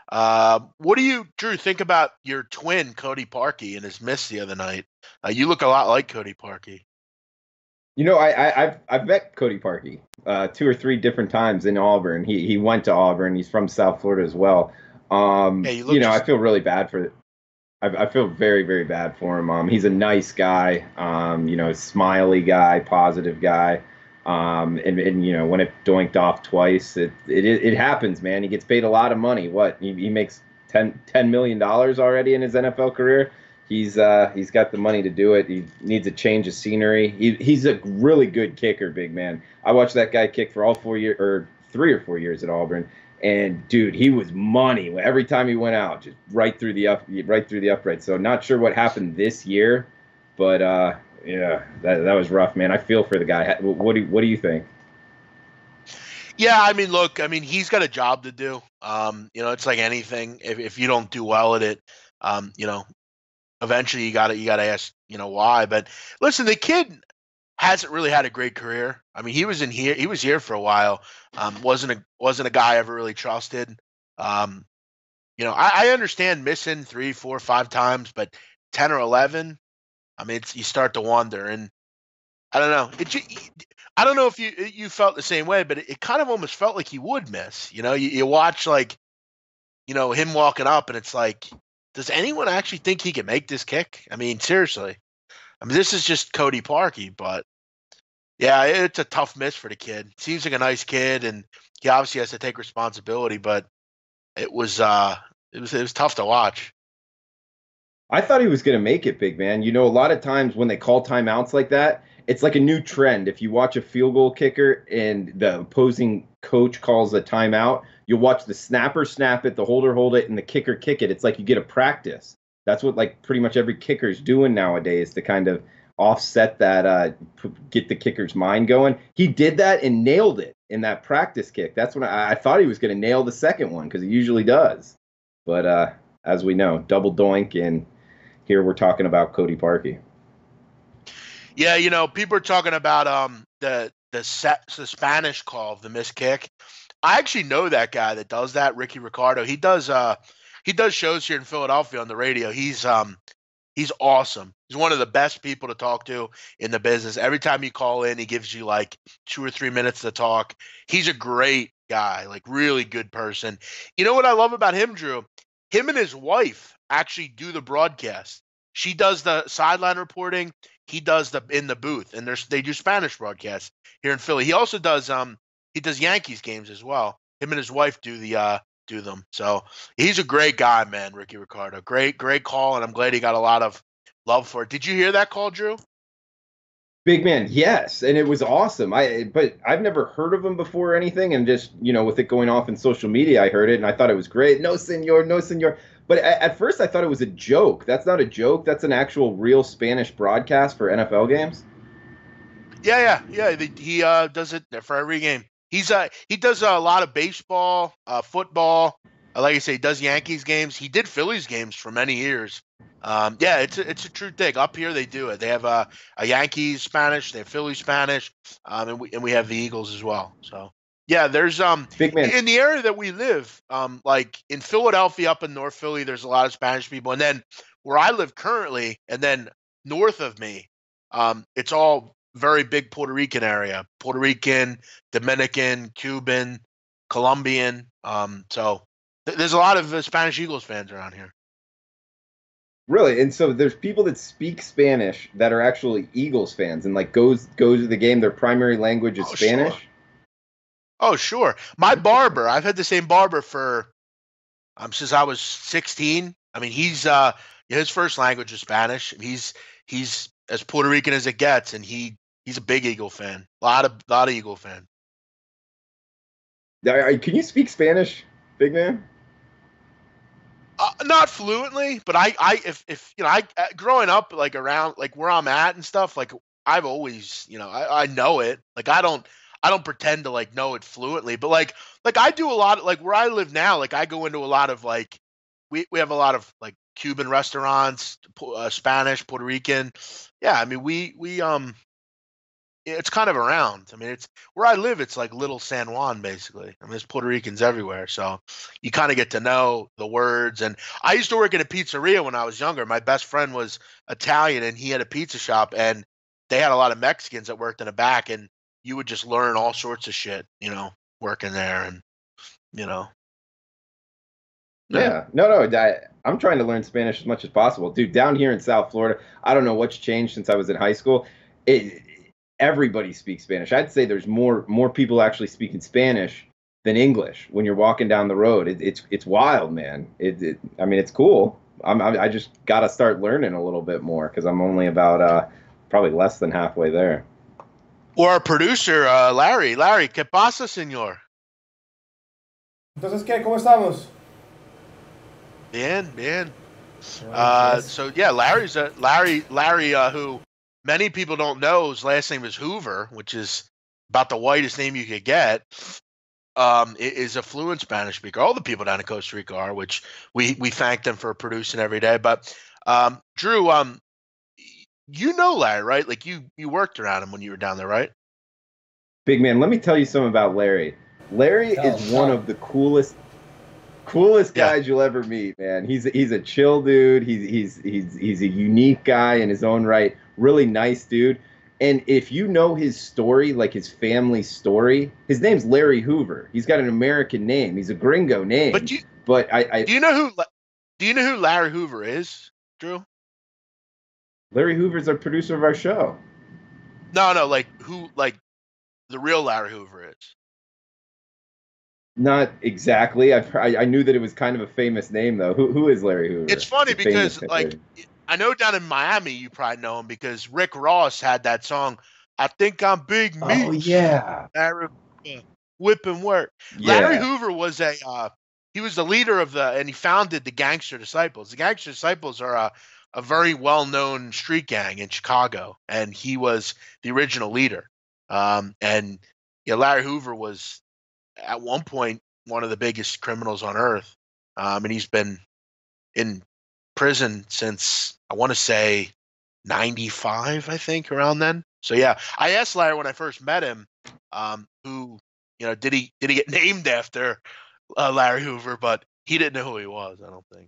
What do you, Drew, think about your twin, Cody Parkey, and his miss the other night? You look a lot like Cody Parkey. I've met Cody Parkey 2 or 3 different times in Auburn. He went to Auburn. He's from South Florida as well. Yeah, you look I feel really bad for. I feel very, very bad for him. He's a nice guy, smiley guy, positive guy. And when it doinked off twice, it happens, man. He gets paid a lot of money. What? He makes $10 million already in his NFL career. He's got the money to do it. He needs a change of scenery. He's a really good kicker, big man. I watched that guy kick for all 4 years or 3 or 4 years at Auburn. And dude, he was money every time he went out, just right through the upright. So not sure what happened this year, but yeah, that was rough, man. I feel for the guy. What do you think? Yeah, I mean, look, I mean, he's got a job to do. It's like anything. If you don't do well at it, um, you know, eventually you gotta ask, why. But listen, the kid hasn't really had a great career. I mean, he was here for a while. Wasn't a guy I ever really trusted. Um, I understand missing 3, 4, 5 times, but 10 or 11, I mean, you start to wonder. And I don't know. I don't know if you felt the same way, but it kind of almost felt like he would miss. You watch like him walking up, and it's like, does anyone actually think he can make this kick? I mean, seriously. I mean, this is just Cody Parkey, but yeah, it's a tough miss for the kid. Seems like a nice kid, and he obviously has to take responsibility. But it was it was tough to watch. I thought he was going to make it, big man. A lot of times when they call timeouts like that, it's like a new trend. If you watch a field goal kicker and the opposing coach calls a timeout, you'll watch the snapper snap it, the holder hold it, and the kicker kick it. It's like you get a practice. That's what like pretty much every kicker is doing nowadays to kind of offset that, get the kicker's mind going. He did that and nailed it in that practice kick. That's when I thought he was going to nail the second one because he usually does. But as we know, double doink, and here we're talking about Cody Parkey. Yeah, people are talking about the Spanish call of the missed kick. I actually know that guy that does that, Ricky Ricardo. He does shows here in Philadelphia on the radio. He's awesome. He's one of the best people to talk to in the business. Every time you call in, he gives you like 2 or 3 minutes to talk. He's a great guy, like really good person. You know what I love about him, Drew? Him and his wife actually do the broadcast. She does the sideline reporting. He does the in the booth, and they do Spanish broadcasts here in Philly. He also does he does Yankees games as well. Him and his wife do them. So he's a great guy, man, Ricky Ricardo. Great call, and I'm glad he got a lot of love for it. Did you hear that call, Drew? Big man, yes, and it was awesome. But I've never heard of him before or anything, and just with it going off in social media, I heard it and I thought it was great. No, senor, no, senor. But at first, I thought it was a joke. That's not a joke. That's an actual real Spanish broadcast for NFL games. Yeah. He does it for every game. He does a lot of baseball, football. Like I say, he does Yankees games. He did Phillies games for many years. Yeah, it's a true thing. Up here, they do it. They have a Yankees Spanish, they have Philly Spanish, and we have the Eagles as well. So yeah, there's Big man. in the area that we live, like in Philadelphia, up in North Philly, there's a lot of Spanish people, and then where I live currently, and then north of me, it's all very big Puerto Rican area. Puerto Rican, Dominican, Cuban, Colombian. So there's a lot of Spanish Eagles fans around here. Really? And so there's people that speak Spanish that are actually Eagles fans and like goes to the game. Their primary language is Spanish. Sure. Oh, sure. My barber, I've had the same barber for since I was 16. I mean, his first language is Spanish. He's as Puerto Rican as it gets, and he's a big Eagle fan. A lot of Eagle fan. Can you speak Spanish, big man? Not fluently, but if growing up like around like where I'm at and stuff, like I've always, I know it. Like I don't pretend to like know it fluently, but like I do a lot of, like where I live now, like I go into a lot of like we have a lot of like Cuban restaurants, Spanish, Puerto Rican. Yeah, I mean we it's kind of around. I mean, it's where I live. It's like little San Juan, basically. I mean, there's Puerto Ricans everywhere, so you kind of get to know the words. And I used to work in a pizzeria when I was younger. My best friend was Italian, and he had a pizza shop, and they had a lot of Mexicans that worked in the back, and you would just learn all sorts of shit, working there, and Yeah. No. I'm trying to learn Spanish as much as possible, dude. Down here in South Florida, I don't know what's changed since I was in high school. Everybody speaks Spanish. I'd say there's more people actually speaking Spanish than English when you're walking down the road. It's wild, man. I mean, it's cool. I just got to start learning a little bit more because I'm only about probably less than halfway there. Or our producer, Larry. Larry, ¿qué pasa, señor? Entonces, ¿qué? ¿Cómo estamos? Bien. So yeah, Larry, who many people don't know, his last name is Hoover, which is about the whitest name you could get. Is a fluent Spanish speaker. All the people down in Costa Rica are, which we thank them for producing every day. But Drew, Larry, right? Like you worked around him when you were down there, right? Big man, let me tell you something about Larry. Larry is one of the coolest guys you'll ever meet, man. He's a chill dude. He's a unique guy in his own right. Really nice dude. And if you know his story, like his family story, his name's Larry Hoover. He's got an American name. He's a gringo name. But do you know who Larry Hoover is, Drew? Larry Hoover's our producer of our show. No, like who, like the real Larry Hoover is. Not exactly. I knew that it was kind of a famous name, though. Who is Larry Hoover? It's funny because, like, I know down in Miami you probably know him because Rick Ross had that song, I Think I'm Big Meat. Oh, yeah. Larry, whip and work. Yeah. Larry Hoover was he was the leader and he founded the Gangster Disciples. The Gangster Disciples are a very well-known street gang in Chicago, and he was the original leader. And Larry Hoover was at one point one of the biggest criminals on earth. And he's been in prison since, I want to say, 95, I think, around then. So yeah, I asked Larry when I first met him, who, did he get named after Larry Hoover, but he didn't know who he was, I don't think.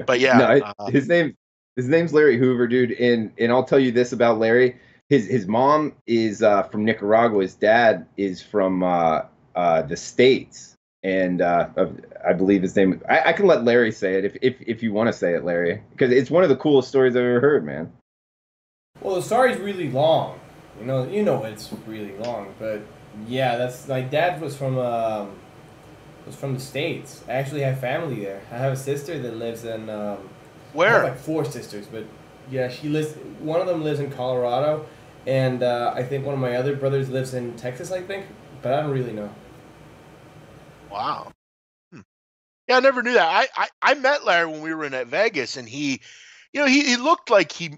But yeah, no, his name's Larry Hoover, dude. And I'll tell you this about Larry. His mom is from Nicaragua. His dad is from the States, and I believe his name. I can let Larry say it if you want to say it, Larry, because it's one of the coolest stories I've ever heard, man. Well, the story's really long. You know it's really long, but yeah, that's my dad was from the States. I actually have family there. I have a sister that lives in where? I have like 4 sisters, but yeah, one of them lives in Colorado, and I think one of my other brothers lives in Texas, I think, but I don't really know. Wow. Yeah, I never knew that. I met Larry when we were in Vegas, and he looked like he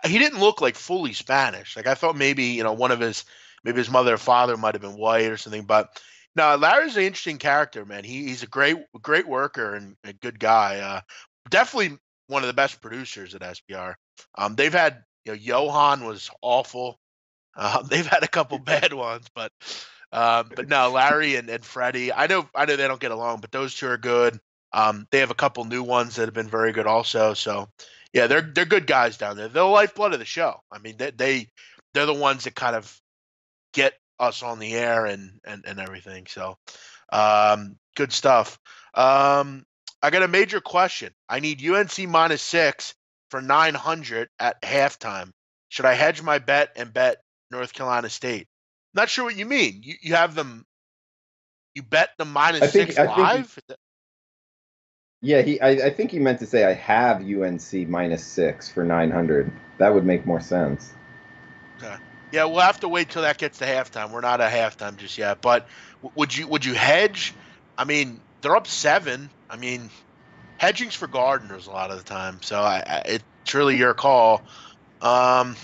didn't look like fully Spanish. Like I thought maybe, maybe his mother or father might have been white or something, but no, Larry's an interesting character, man. He's a great worker and a good guy. Definitely one of the best producers at SBR. They've had, Johan was awful. They've had a couple bad ones, but no, Larry and Freddie, I know they don't get along, but those two are good. They have a couple new ones that have been very good also. So Yeah, they're good guys down there. They're the lifeblood of the show. I mean, they're the ones that kind of get us on the air and everything. So, good stuff. I got a major question. I need UNC -6 for 900 at halftime. Should I hedge my bet and bet North Carolina State? Not sure what you mean. You have them. You bet the -6 live. Yeah, I think he meant to say I have UNC -6 for 900. That would make more sense. Okay. Yeah, we'll have to wait till that gets to halftime. We're not at halftime just yet. But would you hedge? I mean, they're up 7. I mean, hedging's for gardeners a lot of the time. So it's really your call. I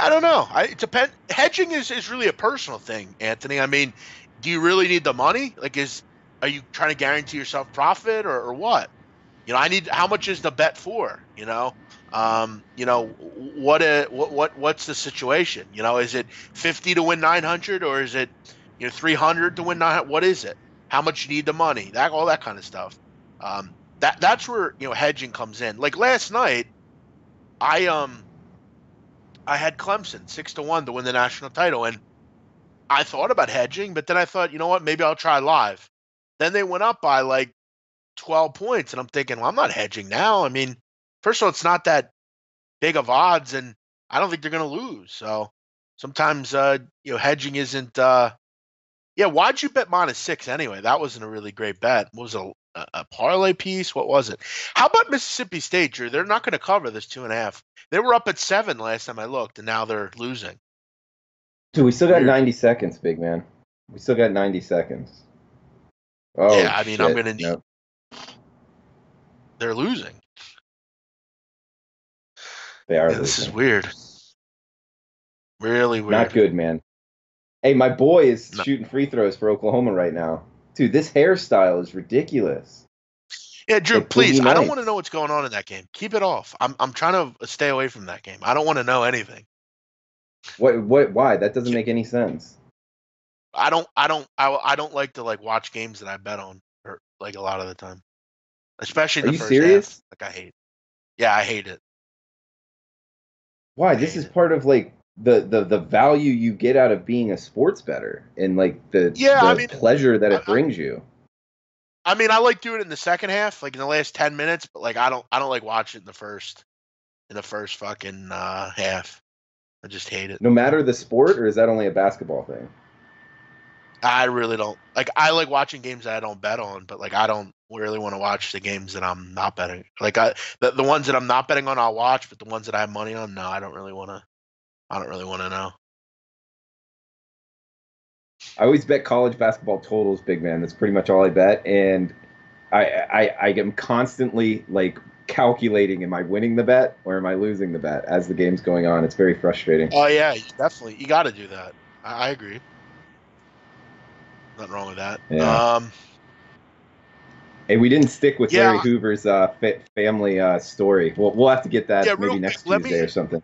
don't know. It depends. Hedging is really a personal thing, Anthony. I mean, do you really need the money? Like, are you trying to guarantee yourself profit or what? How much is the bet for? What's the situation? Is it 50 to win 900 or is it 300 to win 900? What is it? How much you need the money? All that kind of stuff. That's where hedging comes in. Like last night, I had Clemson 6-1 to win the national title, and I thought about hedging, but then I thought, you know what, maybe I'll try live. Then they went up by like 12 points, and I'm thinking, well, I'm not hedging now. I mean, first of all, it's not that big of odds, and I don't think they're going to lose. So sometimes, hedging isn't. Why'd you bet -6 anyway? That wasn't a really great bet. What was a parlay piece? What was it? How about Mississippi State, Drew? They're not going to cover this 2.5. They were up at 7 last time I looked, and now they're losing. Dude, we still got 90 seconds, big man. We still got 90 seconds. Oh, yeah, I mean, shit. I'm going to need. Nope. They're losing. They are losing. This is weird. Really weird. Not good, man. Hey, my boy is shooting free throws for Oklahoma right now. Dude, this hairstyle is ridiculous. Yeah, Drew, Like please. Boogie I don't Nights. want to know what's going on in that game. Keep it off. I'm trying to stay away from that game. I don't want to know anything. Why? That doesn't make any sense. I don't like to watch games that I bet on or a lot of the time. Especially in Are the you first serious? half. I hate it. Yeah, I hate it. Why? This is part of the value you get out of being a sports bettor and the pleasure that it brings you. I mean, I like doing it in the second half, in the last 10 minutes, but I don't like watching it in the first fucking half. I just hate it. No matter the sport, or is that only a basketball thing? I really don't I like watching games that I don't bet on, but I don't really want to watch the games that I'm not betting. The ones that I'm not betting on, I'll watch, but the ones that I have money on, no, I don't really want to know. I always bet college basketball totals, big man. That's pretty much all I bet, and I am constantly calculating: am I winning the bet or am I losing the bet as the game's going on? It's very frustrating. Oh yeah, definitely. You got to do that. I agree. Nothing wrong with that. Yeah. Hey, we didn't stick with Larry Hoover's family story. We'll have to get that maybe next Tuesday or something.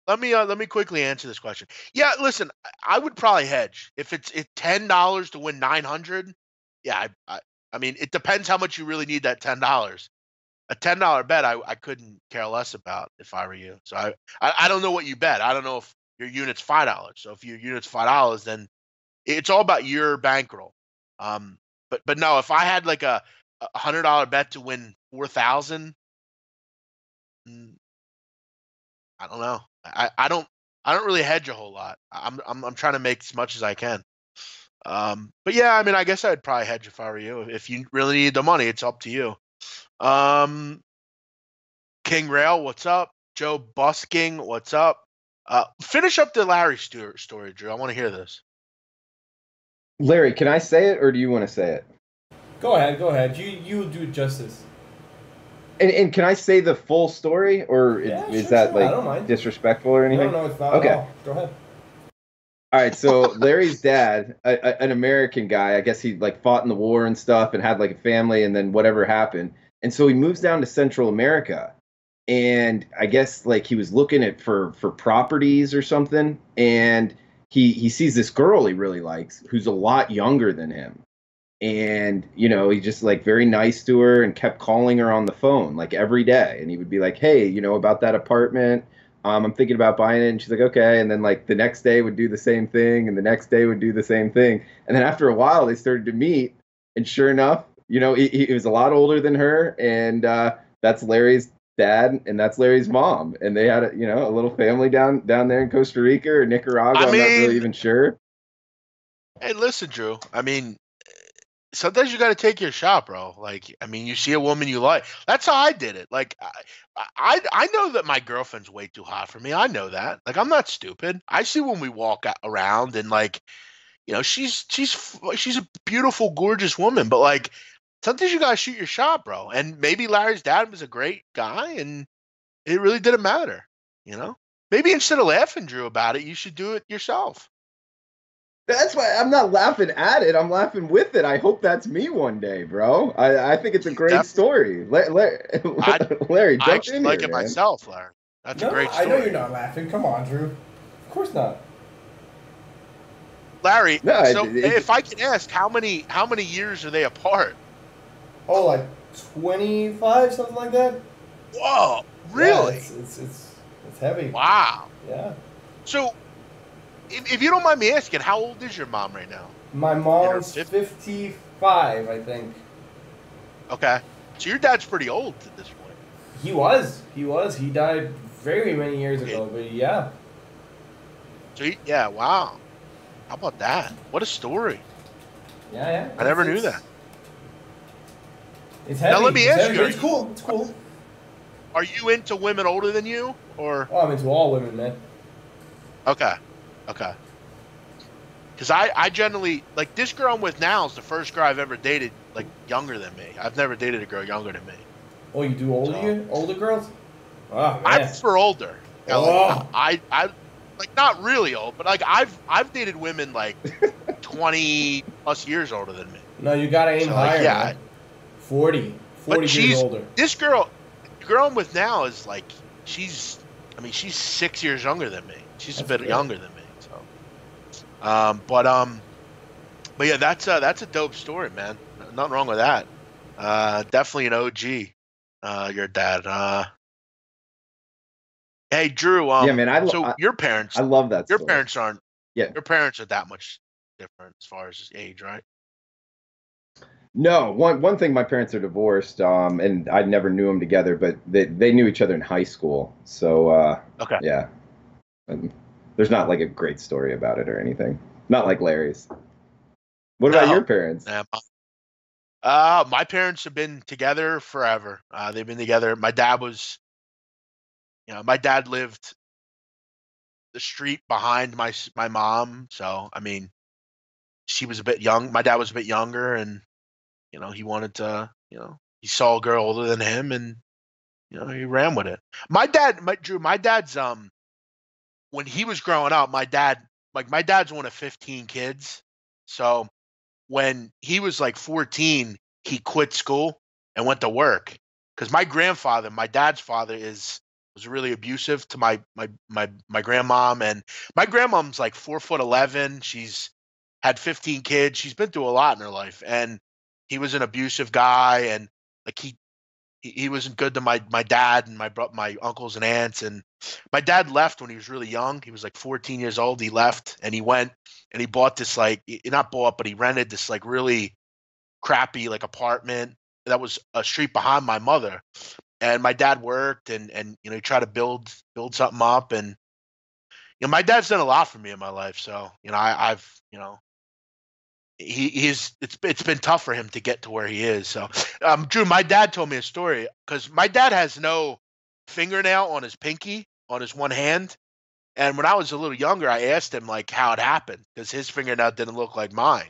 Let me quickly answer this question. Yeah, listen, I would probably hedge if it's $10 to win 900. Yeah, I mean, it depends how much you really need that $10. A $10 bet, I couldn't care less about if I were you. So I don't know what you bet. I don't know if your unit's $5. So if your unit's $5, then it's all about your bankroll. But no, if I had a $100 bet to win 4,000, I don't know. I don't really hedge a whole lot. I'm trying to make as much as I can. But yeah, I mean, I guess I'd probably hedge if I were you. If you really need the money, it's up to you. King Rail, what's up? Joe Busking, what's up? Finish up the Larry Stewart story, Drew. I want to hear this. Larry, can I say it or do you want to say it? Go ahead. You do justice. And can I say the full story, or is that disrespectful or anything? No, it's not. Okay. At all. Go ahead. All right, so Larry's dad, an American guy, I guess he fought in the war and stuff and had a family, and then whatever happened. And so he moves down to Central America. And I guess he was looking at for properties or something, and he sees this girl he really likes who's a lot younger than him. And, he just like very nice to her and kept calling her on the phone like every day. And he would be like, hey, about that apartment. I'm thinking about buying it. And she's like, okay. And then like the next day would do the same thing. And the next day would do the same thing. And then after a while, they started to meet. And sure enough, he was a lot older than her. And that's Larry's dad and that's Larry's mom. And they had a little family down there in Costa Rica or Nicaragua. I'm not really even sure. Hey, listen, Drew. I mean, sometimes you got to take your shot, bro. Like, I mean, you see a woman you like. That's how I did it. Like, I know that my girlfriend's way too hot for me. I know that. Like, I'm not stupid. I see when we walk around and like, she's a beautiful, gorgeous woman. But like, sometimes you got to shoot your shot, bro. And maybe Larry's dad was a great guy, and it really didn't matter. Maybe instead of laughing, Drew, about it, you should do it yourself. That's why I'm not laughing at it. I'm laughing with it. I hope that's me one day, bro. I think it's a great story. Larry, I actually like it myself, Larry. That's a great story. I know you're not laughing. Come on, Drew. Of course not. Larry, if I can ask, how many years are they apart? Oh, like 25, something like that. Whoa, really? Yeah, it's heavy. Wow. Yeah. So, if you don't mind me asking, how old is your mom right now? My mom's 55, I think. Okay. So your dad's pretty old at this point. He was. He died very many years ago, but yeah. So wow. How about that? What a story. Yeah. I never knew that. It's heavy. Now let me ask you. It's cool. Are you into women older than you, or? Oh, I'm into all women, man. Okay. Because I generally, like, this girl I'm with now is the first girl I've ever dated, like, younger than me. I've never dated a girl younger than me. Oh, you do older girls? Oh, man. I prefer older. Oh. Like, I like, not really old, but like I've dated women like 20 plus years older than me. No, you gotta aim higher. Yeah, man. 40 years older. This girl, the girl I'm with now is like she's 6 years younger than me. She's a bit younger than me. So, but yeah, that's a dope story, man. Nothing wrong with that. Definitely an OG. Your dad. Hey, Drew. Yeah, man. Your parents. I love that. Your parents aren't. Yeah. Your parents are that much different as far as age, right? No. One thing, my parents are divorced. And I never knew them together, but they knew each other in high school. So. Okay. Yeah. And there's not like a great story about it or anything. Not like Larry's. What about your parents? My parents have been together forever. They've been together. My dad lived the street behind my mom. So, I mean, she was a bit young. My dad was a bit younger, and, he wanted to, he saw a girl older than him, and, he ran with it. Drew, my dad's, when he was growing up, my dad's one of 15 kids. So when he was like 14, he quit school and went to work. Because my grandfather, my dad's father, was really abusive to my grandmom, and my grandmom's like 4'11". She's had 15 kids. She's been through a lot in her life, and he was an abusive guy, and like he wasn't good to my dad and my uncles and aunts. And my dad left when he was really young. He was like 14 years old. He left, and he went and he bought this, like, not bought, but he rented this like really crappy like apartment that was a street behind my mother. And my dad worked and he tried to build something up. And my dad's done a lot for me in my life. So I've it's been tough for him to get to where he is. So Drew, my dad told me a story, because my dad has no fingernail on his pinky, on his one hand. And when I was a little younger, I asked him like how it happened, because his fingernail didn't look like mine.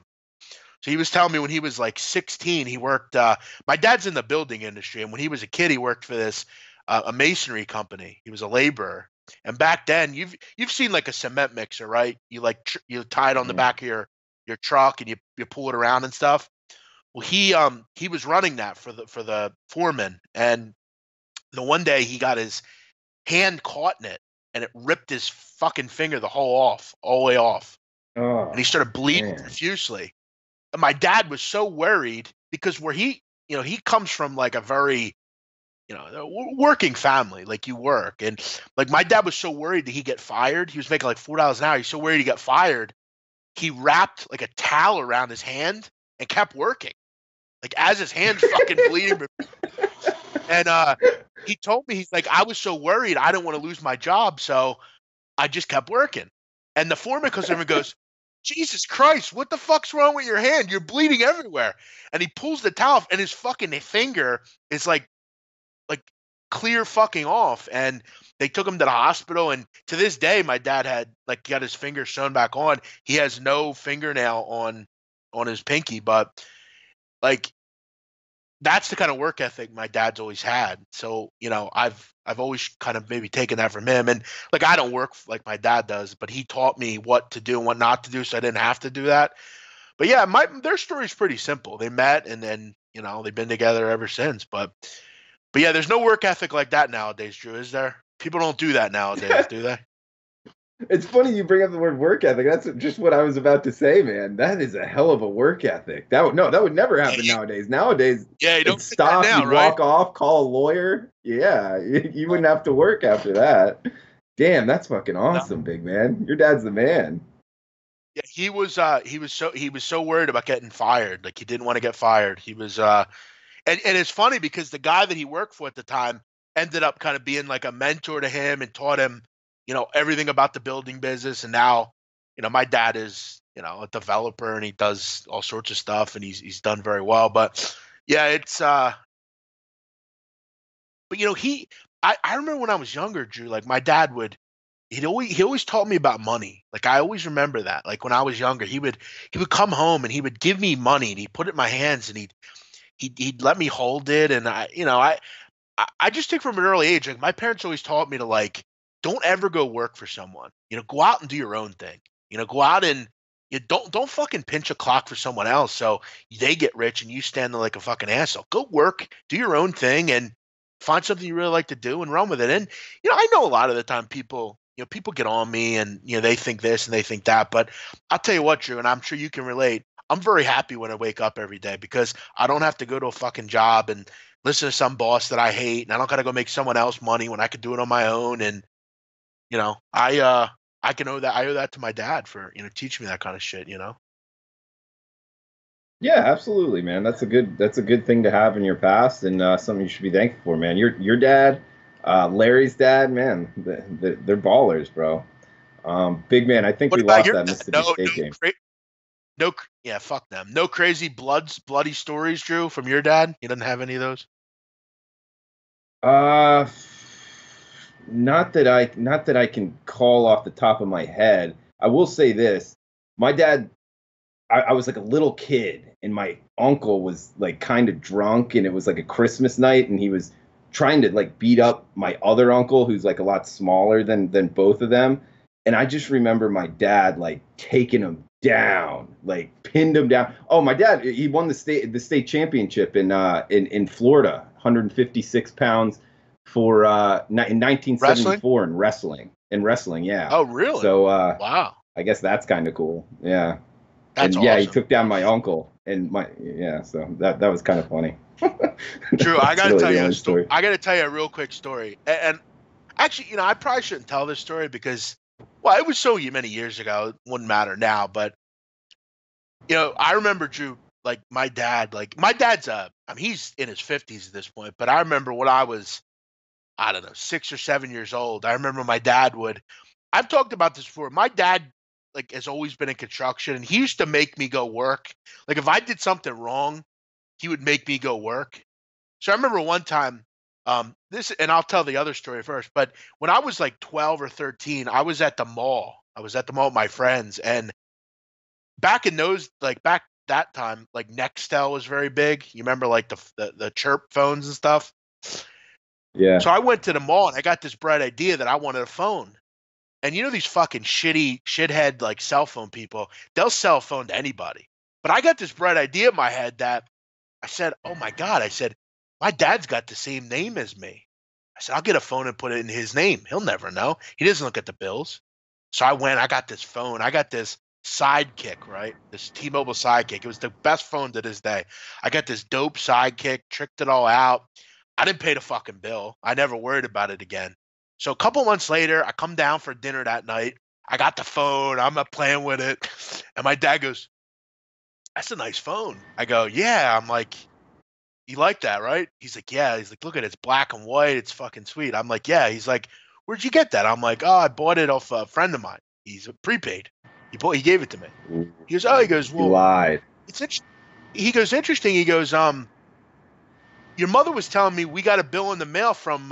So he was telling me when he was like 16, he worked. My dad's in the building industry, and when he was a kid, he worked for this a masonry company. He was a laborer. And back then, you've seen like a cement mixer, right? You like you tie it on the back of your truck, and you pull it around and stuff. Well, he was running that for the foreman, and the one day he got his hand caught in it, and it ripped his fucking finger all the way off, Oh, and he started bleeding profusely. my dad was so worried because where he comes from like a very, working family, like you work. And like my dad was so worried that he get fired. He was making like $4 an hour. He's so worried he got fired. He wrapped like a towel around his hand and kept working. Like as his hand's fucking bleeding. And he told me, he's like, I was so worried I didn't want to lose my job. So I just kept working. And the foreman comes over and goes, Jesus Christ, what the fuck's wrong with your hand? You're bleeding everywhere. And he pulls the towel off and his fucking finger is like clear fucking off. And they took him to the hospital. And to this day, my dad had got his finger sewn back on. He has no fingernail on his pinky, but like that's the kind of work ethic my dad's always had. So, I've always kind of maybe taken that from him. And like I don't work like my dad does, but he taught me what to do and what not to do, so I didn't have to do that. But yeah, their story's pretty simple. They met and then, they've been together ever since. But yeah, there's no work ethic like that nowadays, Drew, is there? People don't do that nowadays, do they? It's funny you bring up the word work ethic. That's just what I was about to say, man. That is a hell of a work ethic. That would never happen nowadays. Nowadays, yeah, you don't stop, now, you right? walk off, call a lawyer. Yeah, you wouldn't have to work after that. Damn, that's fucking awesome, big man. Your dad's the man. Yeah, he was so worried about getting fired. Like he didn't want to get fired. He was and it's funny because the guy that he worked for at the time ended up kind of being like a mentor to him and taught him, everything about the building business. And now, my dad is, a developer and he does all sorts of stuff and he's done very well. But yeah, it's but I remember when I was younger, Drew, like my dad he always taught me about money. Like I always remember that. Like when I was younger, he would come home and he would give me money and he'd put it in my hands and he'd let me hold it. And I just think from an early age, like my parents always taught me to like, don't ever go work for someone. Go out and do your own thing. Go out and don't fucking pinch a clock for someone else so they get rich and you stand there like a fucking asshole. Go work, do your own thing, and find something you really like to do and run with it. And I know a lot of the time people get on me and they think this and they think that, but I'll tell you what, Drew, and I'm sure you can relate. I'm very happy when I wake up every day because I don't have to go to a fucking job and listen to some boss that I hate, and I don't got to go make someone else money when I could do it on my own. And I can owe that. I owe that to my dad for teaching me that kind of shit. Yeah, absolutely, man. That's a good thing to have in your past, and something you should be thankful for, man. Your dad, Larry's dad, man, they're ballers, bro. Big man, I think we lost that Mississippi State game. Fuck them. No crazy bloody stories, Drew, from your dad. He doesn't have any of those. Not that I can call off the top of my head. I will say this: my dad, I was like a little kid, and my uncle was like kind of drunk, and it was like a Christmas night, and he was trying to like beat up my other uncle, who's like a lot smaller than both of them. And I just remember my dad like taking him down, like pinned him down. Oh, my dad, he won the state championship in Florida, 156 pounds for in 1974 in wrestling. Yeah. Oh, really? So wow. I guess that's kind of cool. Yeah. That's and yeah, awesome. He took down my uncle and so that was kind of funny. Drew, I got to tell you a story. I got to tell you a real quick story. And actually, I probably shouldn't tell this story because, well, it was so many years ago. It wouldn't matter now. But, I remember, Drew, like my dad's, he's in his 50s at this point. But I remember when I was, I don't know, 6 or 7 years old. I remember my dad I've talked about this before. My dad, like, has always been in construction. And he used to make me go work. Like, if I did something wrong, he would make me go work. So I remember one time, and I'll tell the other story first, but when I was like 12 or 13, I was at the mall. I was at the mall with my friends, and back that time, like Nextel was very big. You remember like the chirp phones and stuff? Yeah. So I went to the mall and I got this bright idea that I wanted a phone. And these fucking shithead like cell phone people, they'll sell a phone to anybody. But I got this bright idea in my head that I said, oh my God, my dad's got the same name as me. I said, I'll get a phone and put it in his name. He'll never know. He doesn't look at the bills. So I got this phone. I got this Sidekick, right? This T-Mobile Sidekick. It was the best phone to this day. I got this dope Sidekick, tricked it all out. I didn't pay the fucking bill. I never worried about it again. So a couple months later, I come down for dinner that night. I got the phone. I'm not playing with it. And my dad goes, "That's a nice phone." I go, "Yeah." I'm like, "You like that, right?" He's like, "Yeah." He's like, "Look at it. It's black and white. It's fucking sweet." I'm like, "Yeah." He's like, "Where'd you get that?" I'm like, "Oh, I bought it off a friend of mine. He's prepaid. He gave it to me." He goes, "Oh," he goes, You "Well, lied. it's interesting." He goes, "Interesting." He goes, "Your mother was telling me we got a bill in the mail from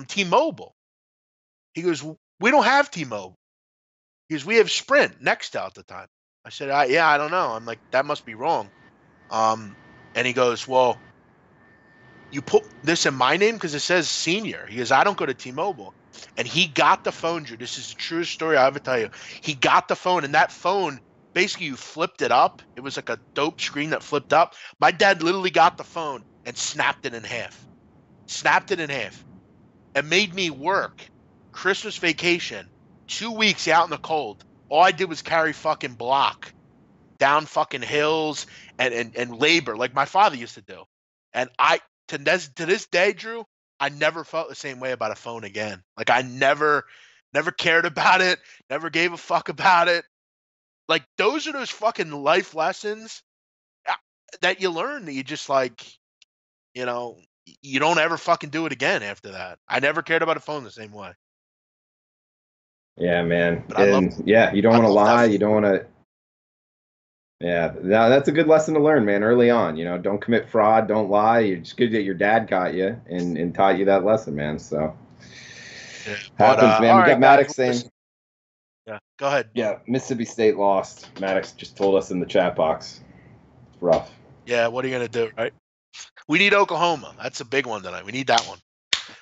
T-Mobile." He goes, "We don't have T-Mobile." He goes, "We have Sprint, Nextel at the time." I said, "Yeah, I don't know." I'm like, "That must be wrong." And he goes, "Well, you put this in my name because it says senior." He goes, "I don't go to T-Mobile." And he got the phone, Drew. This is the truest story I ever tell you. He got the phone, and that phone, basically you flipped it up. It was like a dope screen that flipped up. My dad literally got the phone and snapped it in half. Snapped it in half. And made me work Christmas vacation, 2 weeks out in the cold. All I did was carry fucking block down fucking hills and labor like my father used to do. And to this day, Drew, I never felt the same way about a phone again. Like I never cared about it, never gave a fuck about it. Like those are those fucking life lessons that you learn that you just like, you know, you don't ever fucking do it again after that. I never cared about a phone the same way. Yeah, man. But I love you don't I want to love lie. that. You don't want to. Yeah, now that's a good lesson to learn, man. Early on, don't commit fraud, don't lie. It's good that your dad caught you and taught you that lesson, man. So Yeah. But happens, man. all We right, got guys. Maddox saying, Yeah, go ahead. yeah, Mississippi State lost. Maddox just told us in the chat box. It's rough. Yeah, what are you gonna do, right? We need Oklahoma. That's a big one tonight. We need that one.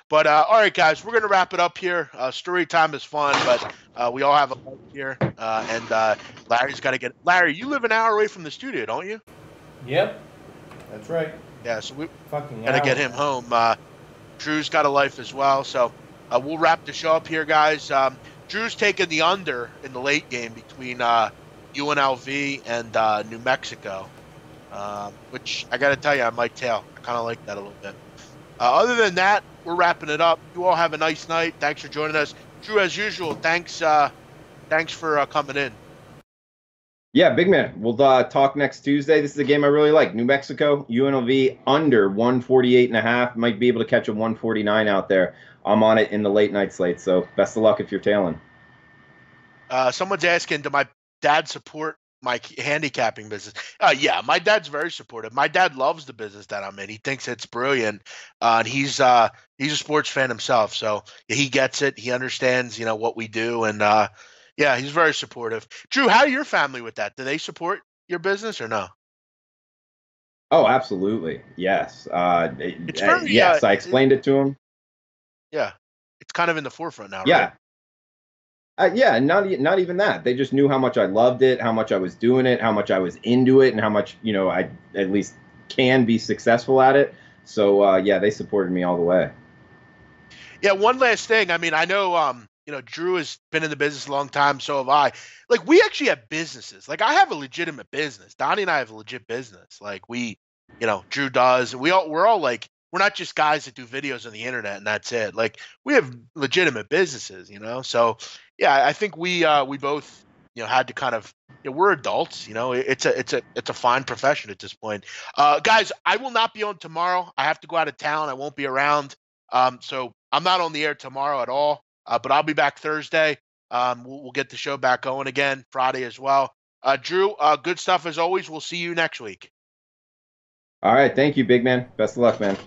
But all right, guys, we're gonna wrap it up here. Story time is fun, but we all have a life here, and Larry's got to get. Larry, you live an hour away from the studio, don't you? Yep, that's right. Yeah, so we Fucking got to get hour. him home. Drew's got a life as well, so we'll wrap the show up here, guys. Drew's taking the under in the late game between UNLV and New Mexico, which I got to tell you, I might tail. I kind of like that a little bit. Other than that, we're wrapping it up. You all have a nice night. Thanks for joining us. Drew, as usual, thanks for coming in. Yeah, big man. We'll talk next Tuesday. This is a game I really like. New Mexico, UNLV under 148.5. Might be able to catch a 149 out there. I'm on it in the late night slate, so best of luck if you're tailing. Someone's asking, do my dad support my handicapping business? Yeah, my dad's very supportive. My dad loves the business that I'm in. He thinks it's brilliant, and he's a sports fan himself. So yeah, he gets it. He understands, what we do, and yeah, he's very supportive. Drew, how are your family with that? Do they support your business or no? Oh, absolutely. Yes. It's very yes, I explained it to him. Yeah, it's kind of in the forefront now, Yeah. right? Yeah, not even that. They just knew how much I loved it, how much I was doing it, how much I was into it, and how much I at least can be successful at it. So yeah, they supported me all the way. Yeah, one last thing. I mean, I know Drew has been in the business a long time, so have I. Like, we actually have businesses. Like, I have a legitimate business. Donnie and I have a legit business. Like, Drew does. And we're all like, we're not just guys that do videos on the internet and that's it. Like, we have legitimate businesses, So, yeah, I think we both, had to kind of, we're adults, it's a fine profession at this point. Guys, I will not be on tomorrow. I have to go out of town. I won't be around. So I'm not on the air tomorrow at all. But I'll be back Thursday. We'll get the show back going again Friday as well. Drew, good stuff as always. We'll see you next week. All right. Thank you, big man. Best of luck, man.